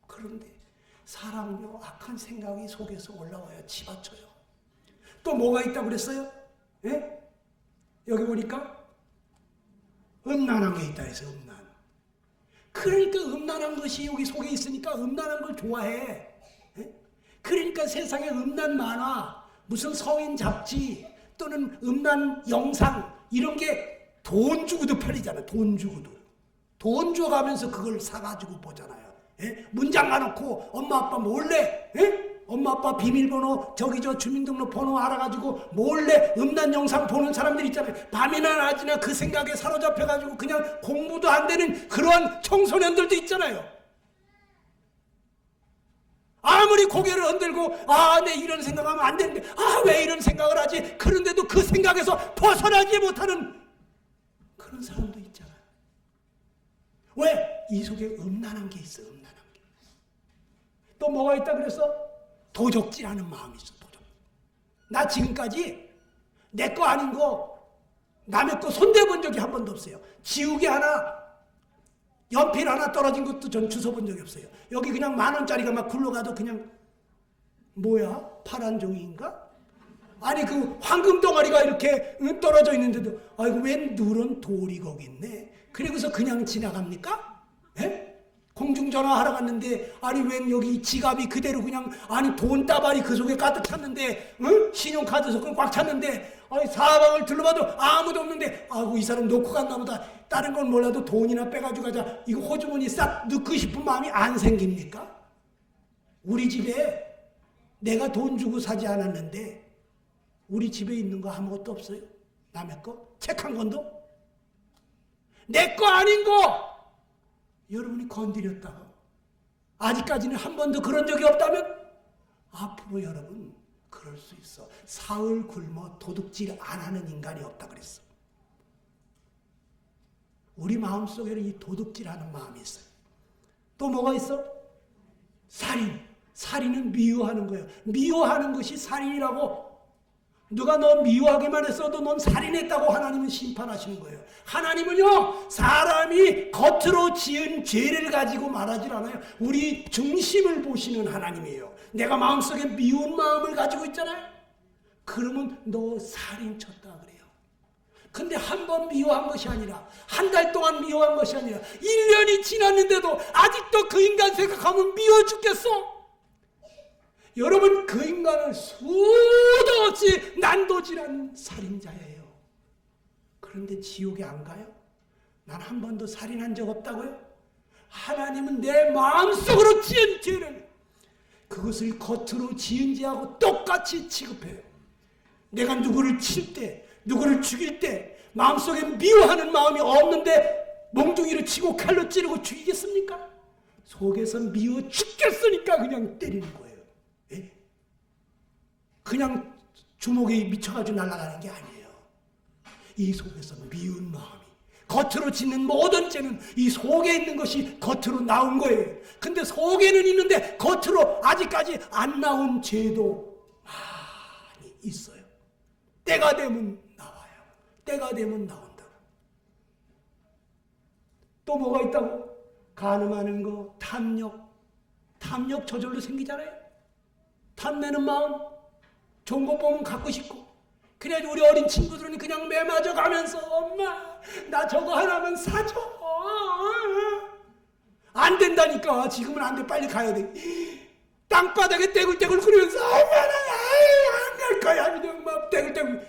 [SPEAKER 1] 그런데 사람은요, 악한 생각이 속에서 올라와요. 치받쳐요. 또 뭐가 있다고 그랬어요? 예? 여기 보니까 음란한 게 있다 해서 음란. 그러니까 음란한 것이 여기 속에 있으니까 음란한 걸 좋아해. 예? 그러니까 세상에 음란 만화, 무슨 성인 잡지 또는 음란 영상 이런 게 돈 주고도 팔리잖아. 돈 주고도. 돈 줘가면서 그걸 사가지고 보잖아요. 예? 문장 가놓고 엄마 아빠 몰래 예? 엄마 아빠 비밀번호 저기 저 주민등록번호 알아가지고 몰래 음란 영상 보는 사람들 있잖아요. 밤이나 낮이나 그 생각에 사로잡혀가지고 그냥 공부도 안 되는 그러한 청소년들도 있잖아요. 아무리 고개를 흔들고 내 이런 생각하면 안 되는데 왜 이런 생각을 하지? 그런데도 그 생각에서 벗어나지 못하는 그런 사람도 있잖아요. 왜? 이 속에 음란한 게 있어. 음란한 게. 또 뭐가 있다 그랬어? 도적질하는 마음이 있어. 도적. 나 지금까지 내 거 아닌 거 남의 거 손대본 적이 한 번도 없어요. 지우개 하나 연필 하나 떨어진 것도 전 주워본 적이 없어요. 여기 그냥 10,000원짜리가 막 굴러가도 그냥 뭐야? 파란 종이인가? 아니 그 황금 덩어리가 이렇게 떨어져 있는데도 아이고 웬 누런 돌이 거기 있네. 그리고서 그냥 지나갑니까? 예? 공중전화 하러 갔는데 아니 웬 여기 지갑이 그대로 그냥 아니 돈다발이 그 속에 가득 찼는데 응? 신용카드 속은 꽉 찼는데 아니 사방을 둘러봐도 아무도 없는데 아이고 이 사람 놓고 갔나 보다. 다른 건 몰라도 돈이나 빼가지고 가자. 이거 호주머니 싹 넣고 싶은 마음이 안 생깁니까? 우리 집에 내가 돈 주고 사지 않았는데 우리 집에 있는 거 아무것도 없어요. 남의 거? 책 한 권도? 내 거 아닌 거 여러분이 건드렸다가 아직까지는 한 번도 그런 적이 없다면 앞으로 여러분 그럴 수 있어. 사흘 굶어 도둑질 안 하는 인간이 없다 그랬어. 우리 마음속에는 이 도둑질하는 마음이 있어요. 또 뭐가 있어? 살인. 살인은 미워하는 거예요. 미워하는 것이 살인이라고. 누가 너 미워하기만 했어도 넌 살인했다고 하나님은 심판하시는 거예요. 하나님은요, 사람이 겉으로 지은 죄를 가지고 말하질 않아요. 우리 중심을 보시는 하나님이에요. 내가 마음속에 미운 마음을 가지고 있잖아요. 그러면 너 살인 쳤다 그래요. 근데 한 번 미워한 것이 아니라, 한 달 동안 미워한 것이 아니라 1년이 지났는데도 아직도 그 인간 생각하면 미워 죽겠어. 여러분, 그 인간은 수도 없이 난도질한 살인자예요. 그런데 지옥에 안 가요? 난 한 번도 살인한 적 없다고요? 하나님은 내 마음속으로 지은 죄를, 그것을 겉으로 지은 죄하고 똑같이 취급해요. 내가 누구를 칠 때, 누구를 죽일 때 마음속에 미워하는 마음이 없는데 몽둥이로 치고 칼로 찌르고 죽이겠습니까? 속에서 미워 죽겠으니까 그냥 때리는 거예요. 예? 그냥 주먹에 미쳐가지고 날아가는 게 아니에요. 이 속에서 미운 마음이, 겉으로 짓는 모든 죄는 이 속에 있는 것이 겉으로 나온 거예요. 근데 속에는 있는데 겉으로 아직까지 안 나온 죄도 많이 있어요. 때가 되면 나와요. 때가 되면 나온다고. 또 뭐가 있다고? 간음하는 거, 탐욕. 탐욕 저절로 생기잖아요. 탐내는 마음, 좋은 거 보면 갖고 싶고. 그래야지 우리 어린 친구들은 그냥 매맞아 가면서 엄마 나 저거 하나만 사줘. 안 된다니까. 지금은 안 돼. 빨리 가야 돼. 땅바닥에 떼굴떼굴 그러면서 안 갈 거야. 그냥 막 떼굴떼굴.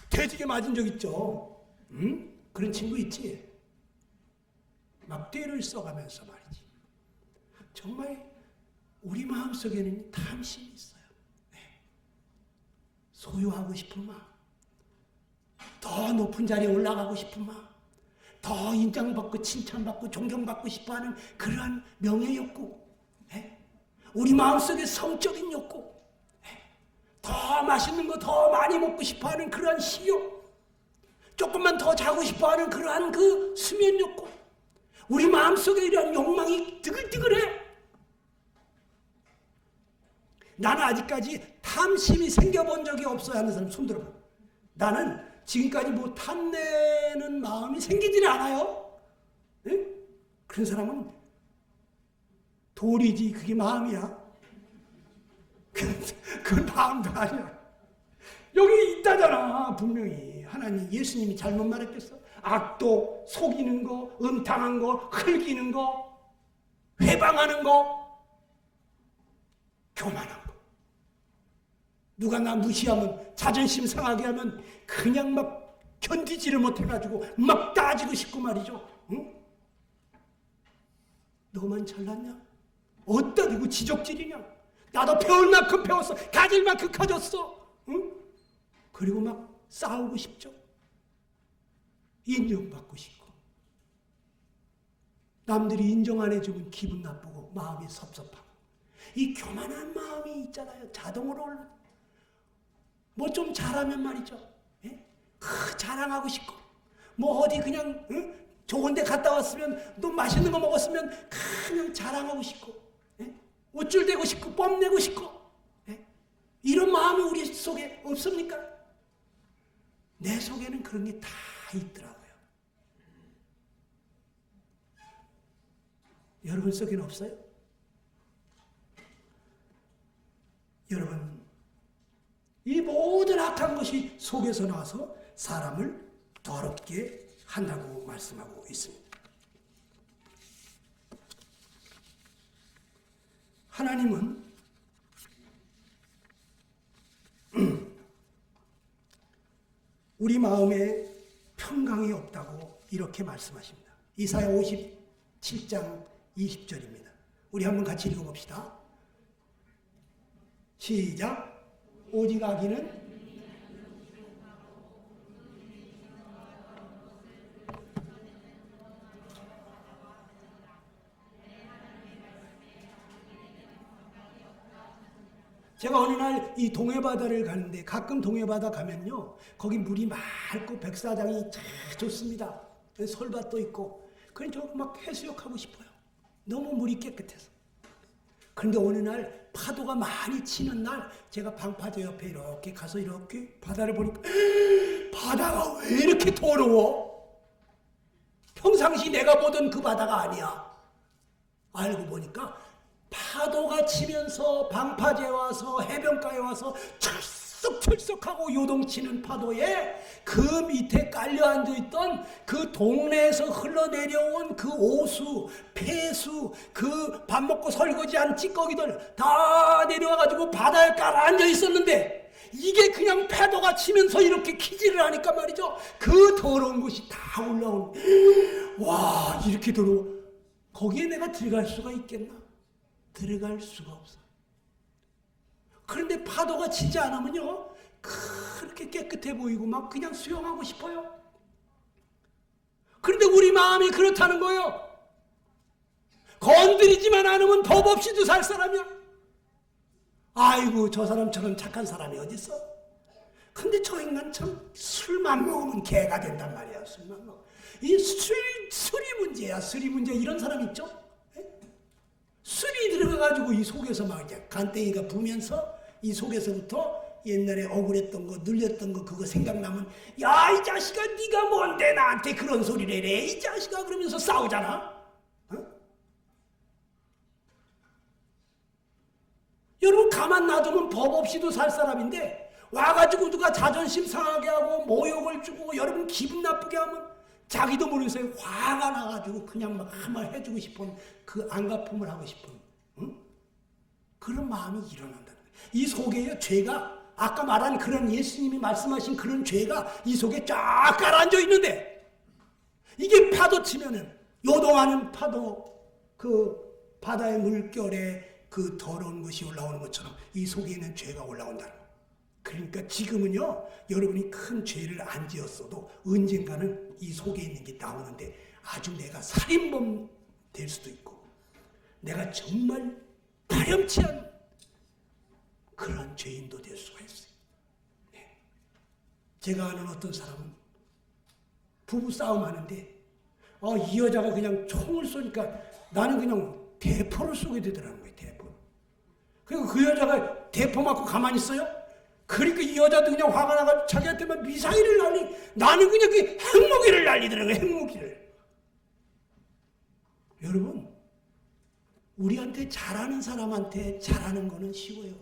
[SPEAKER 1] 돼지게 맞은 적 있죠? 응? 그런 친구 있지? 막 떼를 써가면서 말이지. 정말 우리 마음속에는 탐심이 있어요. 네. 소유하고 싶은 마음, 더 높은 자리에 올라가고 싶은 마음, 더 인정받고 칭찬받고 존경받고 싶어하는 그러한 명예 욕구, 네. 우리 마음속에 성적인 욕구, 네. 더 맛있는 거 더 많이 먹고 싶어하는 그러한 식욕, 조금만 더 자고 싶어하는 그러한 그 수면 욕구, 우리 마음속에 이러한 욕망이 뜨글뜨글해. 나는 아직까지 탐심이 생겨본 적이 없어요 하는 사람 손 들어봐. 나는 지금까지 뭐 탐내는 마음이 생기질 않아요. 네? 그런 사람은 돌이지 그게 마음이야. 그건 마음도 아니야. 여기 있다잖아. 분명히 하나님 예수님이 잘못 말했겠어. 악도, 속이는 거, 음탕한 거, 흘기는 거, 회방하는 거, 교만한 거. 누가 나 무시하면, 자존심 상하게 하면 그냥 막 견디지를 못해가지고 막 따지고 싶고 말이죠. 응? 너만 잘났냐? 어디다 대고 지적질이냐? 나도 배울 만큼 배웠어. 가질 만큼 가졌어. 응? 그리고 막 싸우고 싶죠. 인정받고 싶고. 남들이 인정 안 해주면 기분 나쁘고 마음이 섭섭하고. 이 교만한 마음이 있잖아요. 자동으로 뭐 좀 잘하면 말이죠. 예? 자랑하고 싶고. 뭐 어디 그냥 좋은 데 갔다 왔으면 또 맛있는 거 먹었으면 그냥 자랑하고 싶고. 예? 우쭐대고 싶고 뽐내고 싶고. 예? 이런 마음이 우리 속에 없습니까? 내 속에는 그런 게 다 있더라고요. 여러분 속에는 없어요? 여러분, 이 모든 악한 것이 속에서 나와서 사람을 더럽게 한다고 말씀하고 있습니다. 하나님은 우리 마음에 평강이 없다고 이렇게 말씀하십니다. 이사야 57장 20절입니다. 우리 한번 같이 읽어봅시다. 시작. 오직 악인은 제가 어느 날 이 동해바다를 가는데 가끔 동해바다 가면요. 거기 물이 맑고 백사장이 참 좋습니다. 솔밭도 있고. 그래서 막 해수욕하고 싶어요. 너무 물이 깨끗해서. 그런데 어느 날 파도가 많이 치는 날 제가 방파제 옆에 이렇게 가서 이렇게 바다를 보니까 바다가 왜 이렇게 더러워? 평상시 내가 보던 그 바다가 아니야. 알고 보니까 파도가 치면서 방파제에 와서 해변가에 와서 철썩철썩하고 요동치는 파도에 그 밑에 깔려 앉아있던 그 동네에서 흘러내려온 그 오수, 폐수, 그 밥 먹고 설거지한 찌꺼기들 다 내려와가지고 바다에 깔아앉아 있었는데 이게 그냥 파도가 치면서 이렇게 키질을 하니까 말이죠. 그 더러운 것이 다 올라오는. 와, 이렇게 더러워. 거기에 내가 들어갈 수가 있겠나? 들어갈 수가 없어. 그런데 파도가 치지 않으면요, 그렇게 깨끗해 보이고 막 그냥 수영하고 싶어요. 그런데 우리 마음이 그렇다는 거예요. 건드리지만 않으면 법 없이도 살 사람이야. 아이고, 저 사람처럼 착한 사람이 어딨어? 근데 저 인간 참 술만 먹으면 개가 된단 말이야. 술만 먹으면. 이 술이 문제야. 술이 문제. 이런 사람 있죠? 술이 들어가가지고 이 속에서 막 이제 간땡이가 부면서 이 속에서부터 옛날에 억울했던 거, 눌렸던 거 그거 생각나면 야, 이 자식아, 네가 뭔데 나한테 그런 소리를 해? 이 자식아, 그러면서 싸우잖아. 여러분, 가만 놔두면 법 없이도 살 사람인데 와가지고 누가 자존심 상하게 하고 모욕을 주고 여러분 기분 나쁘게 하면 자기도 모르면서 화가 나가지고 그냥 막 한번 해주고 싶은 그 안갚음을 하고 싶은 그런 마음이 일어난다는 거예요. 이 속에요, 죄가 아까 말한 그런 예수님이 말씀하신 그런 죄가 이 속에 쫙 가라앉아 있는데 이게 파도 치면은 요동하는 파도 그 바다의 물결에 그 더러운 것이 올라오는 것처럼 이 속에 있는 죄가 올라온다는 거예요. 그러니까 지금은요, 여러분이 큰 죄를 안 지었어도 언젠가는 이 속에 있는 게 나오는데 아주 내가 살인범 될 수도 있고 내가 정말 파렴치한 그런 죄인도 될 수가 있어요. 네. 제가 아는 어떤 사람은 부부 싸움 하는데 이 여자가 그냥 총을 쏘니까 나는 그냥 대포를 쏘게 되더라는 거예요. 대포. 그리고 그 여자가 대포 맞고 가만히 있어요. 그러니까 이 여자도 그냥 화가 나가지고 자기한테만 미사일을 날리, 나는 그냥 그 핵무기를 날리더라고요. 핵무기를. 여러분, 우리한테 잘하는 사람한테 잘하는 거는 쉬워요.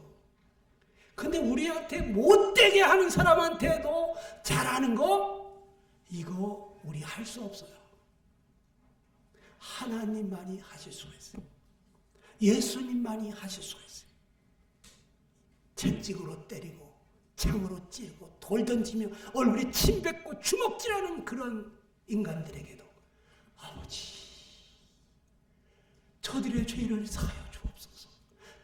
[SPEAKER 1] 근데 우리한테 못되게 하는 사람한테도 잘하는 거, 이거 우리 할 수 없어요. 하나님만이 하실 수가 있어요. 예수님만이 하실 수가 있어요. 채찍으로 때리고 창으로 찌르고 돌 던지며 얼굴에 침 뱉고 주먹질하는 그런 인간들에게도 아버지, 저들의 죄를 사하여 주옵소서.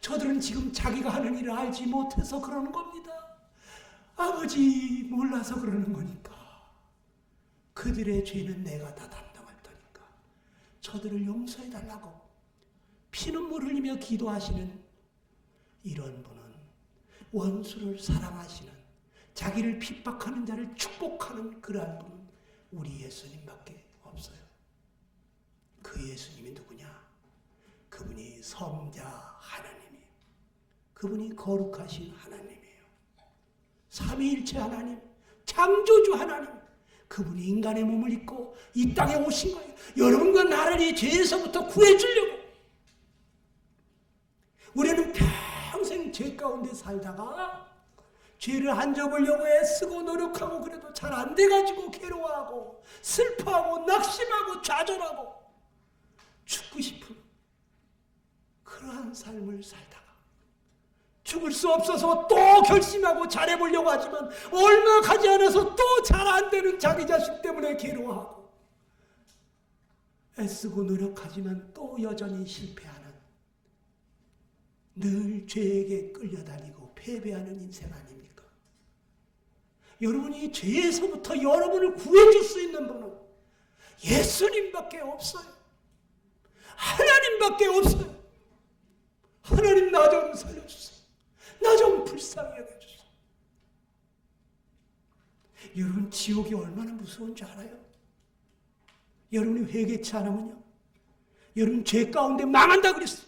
[SPEAKER 1] 저들은 지금 자기가 하는 일을 알지 못해서 그러는 겁니다. 아버지, 몰라서 그러는 거니까. 그들의 죄는 내가 다 담당할 테니까 저들을 용서해 달라고 피눈물 흘리며 기도하시는 이런 분은 원수를 사랑하시는, 자기를 핍박하는 자를 축복하는 그러한 분은 우리 예수님밖에 없어요. 그 예수님이 누구냐? 그분이 성자 하나님이에요. 그분이 거룩하신 하나님이에요. 삼위일체 하나님, 창조주 하나님, 그분이 인간의 몸을 입고 이 땅에 오신 거예요. 여러분과 나를 이 죄에서부터 구해주려고. 우리는 평생 죄 가운데 살다가 죄를 안 접으려고 애쓰고 노력하고 그래도 잘 안 돼가지고 괴로워하고 슬퍼하고 낙심하고 좌절하고 죽고 싶은 그러한 삶을 살다가 죽을 수 없어서 또 결심하고 잘해보려고 하지만 얼마 가지 않아서 또 잘 안 되는 자기 자식 때문에 괴로워하고 애쓰고 노력하지만 또 여전히 실패하는, 늘 죄에게 끌려다니고 패배하는 인생 아닙니까? 여러분이 죄에서부터 여러분을 구해줄 수 있는 분은 예수님밖에 없어요. 하나님밖에 없어요. 하나님, 나 좀 살려주세요. 나 좀 불쌍히 여겨주세요. 여러분, 지옥이 얼마나 무서운 줄 알아요? 여러분이 회개치 않으면요, 여러분 죄 가운데 망한다 그랬어.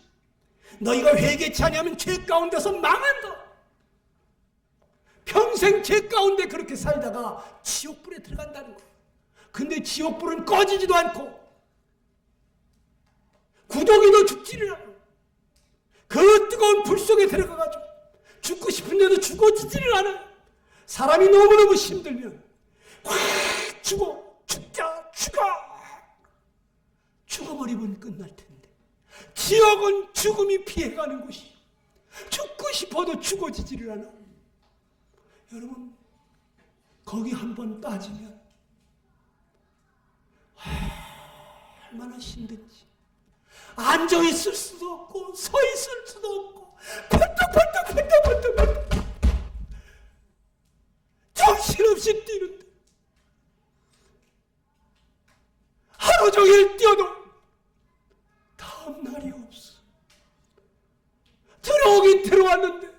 [SPEAKER 1] 너희가 회개치 않으면 죄 가운데서 망한다. 평생 죄 가운데 그렇게 살다가 지옥불에 들어간다는 거예요. 근데 지옥불은 꺼지지도 않고 구더기도 죽지를 않아요. 그 뜨거운 불 속에 들어가가지고 죽고 싶은데도 죽어지지를 않아요. 사람이 너무너무 힘들면 확 죽어버리면 끝날 텐데, 지옥은 죽음이 피해가는 곳이, 죽고 싶어도 죽어지지를 않아. 여러분, 거기 한번 빠지면 얼마나 힘든지. 앉아있을 수도 없고 서있을 수도 없고 펄떡펄떡 정신없이 뛰는데, 하루 종일 뛰어도 다음 날이 없어. 들어오긴 들어왔는데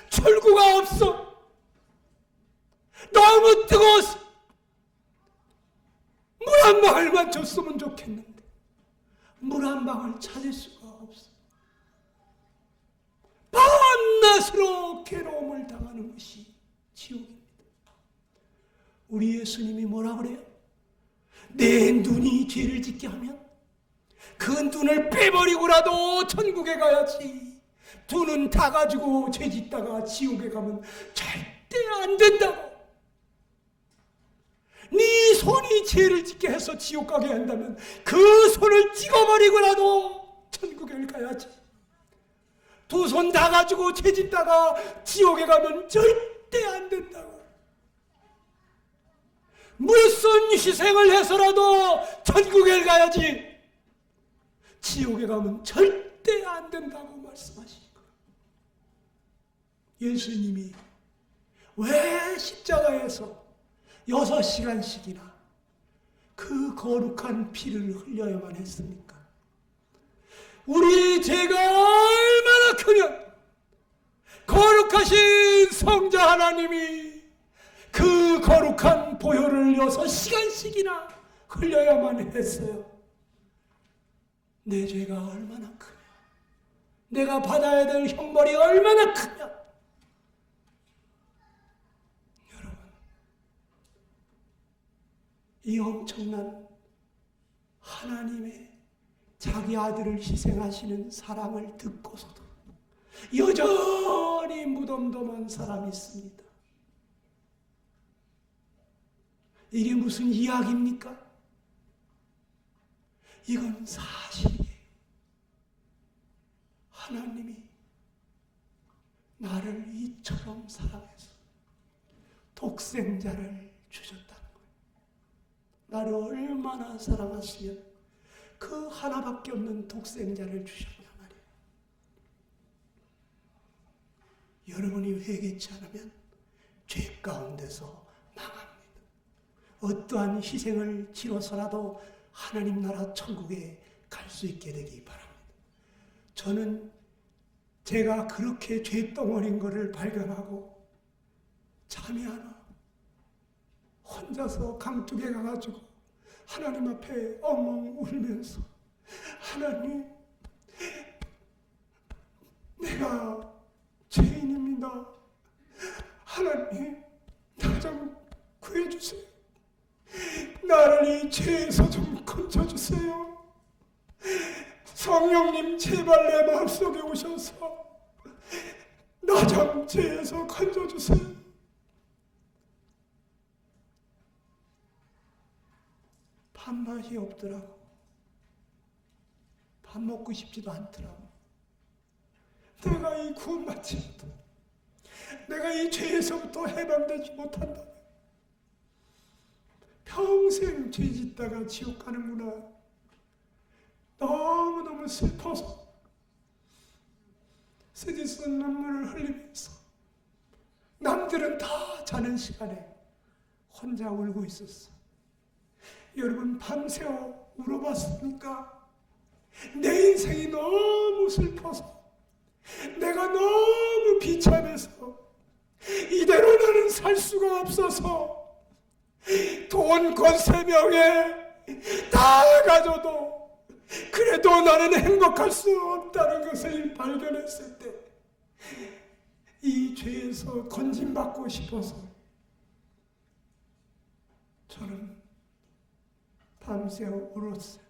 [SPEAKER 1] 출구가 없어. 너무 뜨거워서 물 한 방울만 줬으면 좋겠는데 물 한 방울 찾을 수가 없어. 밤낮으로 괴로움을 당하는 것이 지옥입니다. 우리 예수님이 뭐라 그래요? 내 눈이 죄를 짓게 하면 그 눈을 빼버리고라도 천국에 가야지, 두 눈 다 가지고 죄 짓다가 지옥에 가면 절대 안 된다고. 네 손이 죄를 짓게 해서 지옥 가게 한다면 그 손을 찍어버리고라도 천국에 가야지, 두 손 다 가지고 죄 짓다가 지옥에 가면 절대 안 된다고. 무슨 희생을 해서라도 천국에 가야지, 지옥에 가면 절대 안 된다고 말씀하신 거예요. 예수님이 왜 십자가에서 6시간씩이나 그 거룩한 피를 흘려야만 했습니까? 우리 죄가 얼마나 크면 거룩하신 성자 하나님이 그 거룩한 보혈을 6시간씩이나 흘려야만 했어요. 내 죄가 얼마나 크냐, 내가 받아야 될 형벌이 얼마나 크냐. 여러분, 이 엄청난 하나님의 자기 아들을 희생하시는 사랑을 듣고서도 여전히 무덤덤한 사람이 있습니다. 이게 무슨 이야기입니까? 이건 사실이에요. 하나님이 나를 이처럼 사랑해서 독생자를 주셨다는 거예요. 나를 얼마나 사랑하시면 그 하나밖에 없는 독생자를 주셨냐 말이에요. 여러분이 회개치 않으면 죄 가운데서 망합니다. 어떠한 희생을 치러서라도 하나님 나라 천국에 갈 수 있게 되기 바랍니다. 저는 제가 그렇게 죄덩어리인 것을 발견하고 잠이 안 와. 혼자서 강둑에 가가지고 하나님 앞에 엉엉 울면서, 하나님, 내가 죄인입니다. 하나님, 나 좀 구해주세요. 나를 이 죄에서 좀 건져주세요. 성령님, 제발 내 마음속에 오셔서 나 좀 죄에서 건져주세요. 밥맛이 없더라고. 밥 먹고 싶지도 않더라고. 내가 이 구원받지부터, 내가 이 죄에서부터 해방되지 못한다. 평생 죄 짓다가 지옥 가는구나. 너무너무 슬퍼서 쓰디쓴 눈물을 흘리면서 남들은 다 자는 시간에 혼자 울고 있었어. 여러분, 밤새워 울어봤습니까? 내 인생이 너무 슬퍼서, 내가 너무 비참해서 이대로 나는 살 수가 없어서 돈 권세 명예 다 가져도 그래도 나는 행복할 수 없다는 것을 발견했을 때 이 죄에서 건진받고 싶어서 저는 밤새 울었어요.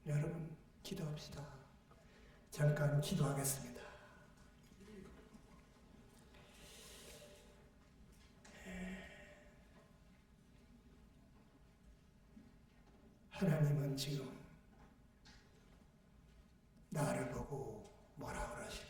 [SPEAKER 1] 여러분 기도합시다. 잠깐 기도하겠습니다. 하나님은 지금 나를 보고 뭐라 그러실까요?